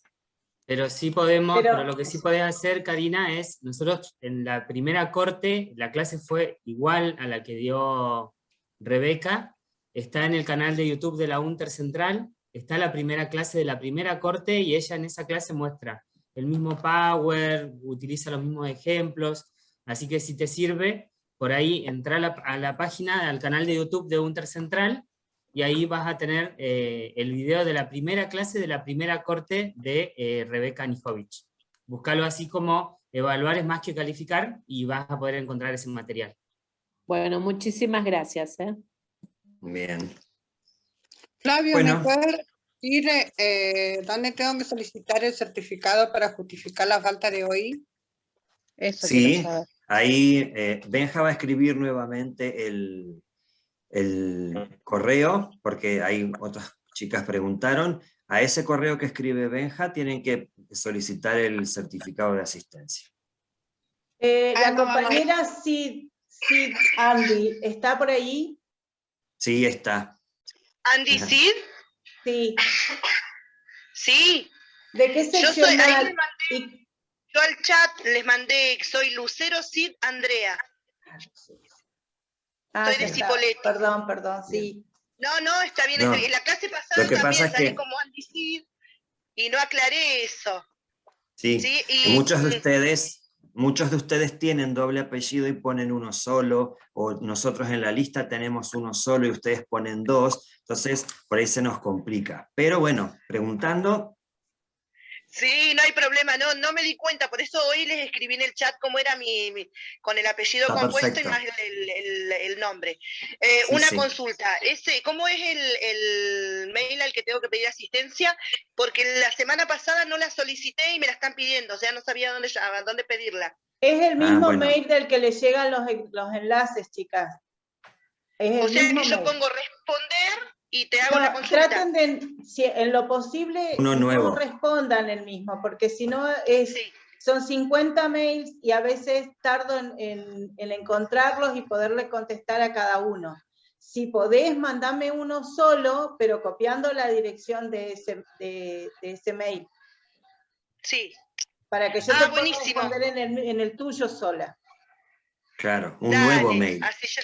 Pero sí podemos, pero lo que sí podés hacer, Karina, es, nosotros en la primera corte, la clase fue igual a la que dio Rebeca, está en el canal de YouTube de la UNTER Central, está la primera clase de la primera corte, y ella en esa clase muestra el mismo Power, utiliza los mismos ejemplos, así que si te sirve, por ahí entra a la página, al canal de YouTube de UNTER Central, y ahí vas a tener el video de la primera clase de la primera corte de Rebeca Nijovic. Búscalo así como evaluar es más que calificar, y vas a poder encontrar ese material. Bueno, muchísimas gracias. Bien. Flavio, Bueno. ¿me puedes decir dónde tengo que solicitar el certificado para justificar la falta de hoy? Eso Sí, quiero saber. ahí Benja va a escribir nuevamente el correo, porque hay otras chicas preguntaron. A ese correo que escribe Benja tienen que solicitar el certificado de asistencia. La compañera Sid Andy, ¿está por ahí? Sí, está. ¿Andy Sid? Sí. Sí. ¿De qué seccional? Yo al chat les mandé, soy Lucero Sid Andrea. Soy de Cipolletti. Perdón, sí. No, está bien. No. En la clase pasada Lo que también pasa es salí que- como Andy Sid y no aclaré eso. Sí, Sí, que muchos de ustedes tienen doble apellido y ponen uno solo, o nosotros en la lista tenemos uno solo y ustedes ponen dos, entonces por ahí se nos complica. Pero bueno, preguntando, Sí, no hay problema, no me di cuenta, por eso hoy les escribí en el chat cómo era con el apellido Está compuesto perfecto. y más el nombre. Sí, Una sí. consulta, ¿cómo es el mail al que tengo que pedir asistencia? Porque la semana pasada no la solicité y me la están pidiendo, o sea, no sabía dónde pedirla. Es el mismo bueno. mail del que le llegan los enlaces, chicas. Es el O sea mismo que yo mail. pongo responder y te hago No, la consulta. traten de, si en lo posible, Uno nuevo. no respondan el mismo, porque si no son 50 mails y a veces tardo en encontrarlos y poderle contestar a cada uno. Si podés, mandame uno solo, pero copiando la dirección de ese mail. Sí. Para que yo te pueda buenísimo. responder en el tuyo sola. Claro, un nuevo mail. Así yo,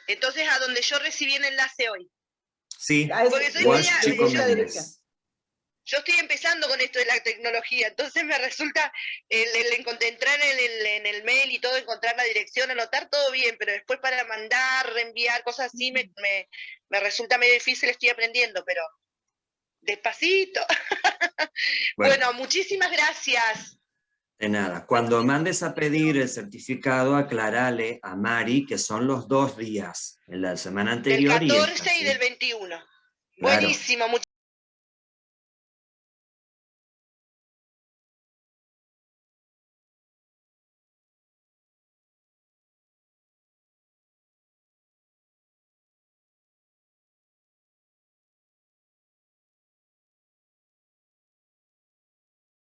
entonces, a donde yo recibí el enlace hoy. Sí, Porque soy Walsh media- Chico yo- Méndez. Yo estoy empezando con esto de la tecnología, entonces me resulta entrar en el mail y todo, encontrar la dirección, anotar todo bien, pero después para mandar, reenviar, cosas así, me resulta medio difícil, estoy aprendiendo, pero despacito. Bueno, muchísimas gracias. De nada. Cuando mandes a pedir el certificado, aclarale a Mari que son los 2 días, en la semana Del anterior y esta, 14 y ¿sí? del 21. Claro. Buenísimo, muchísimas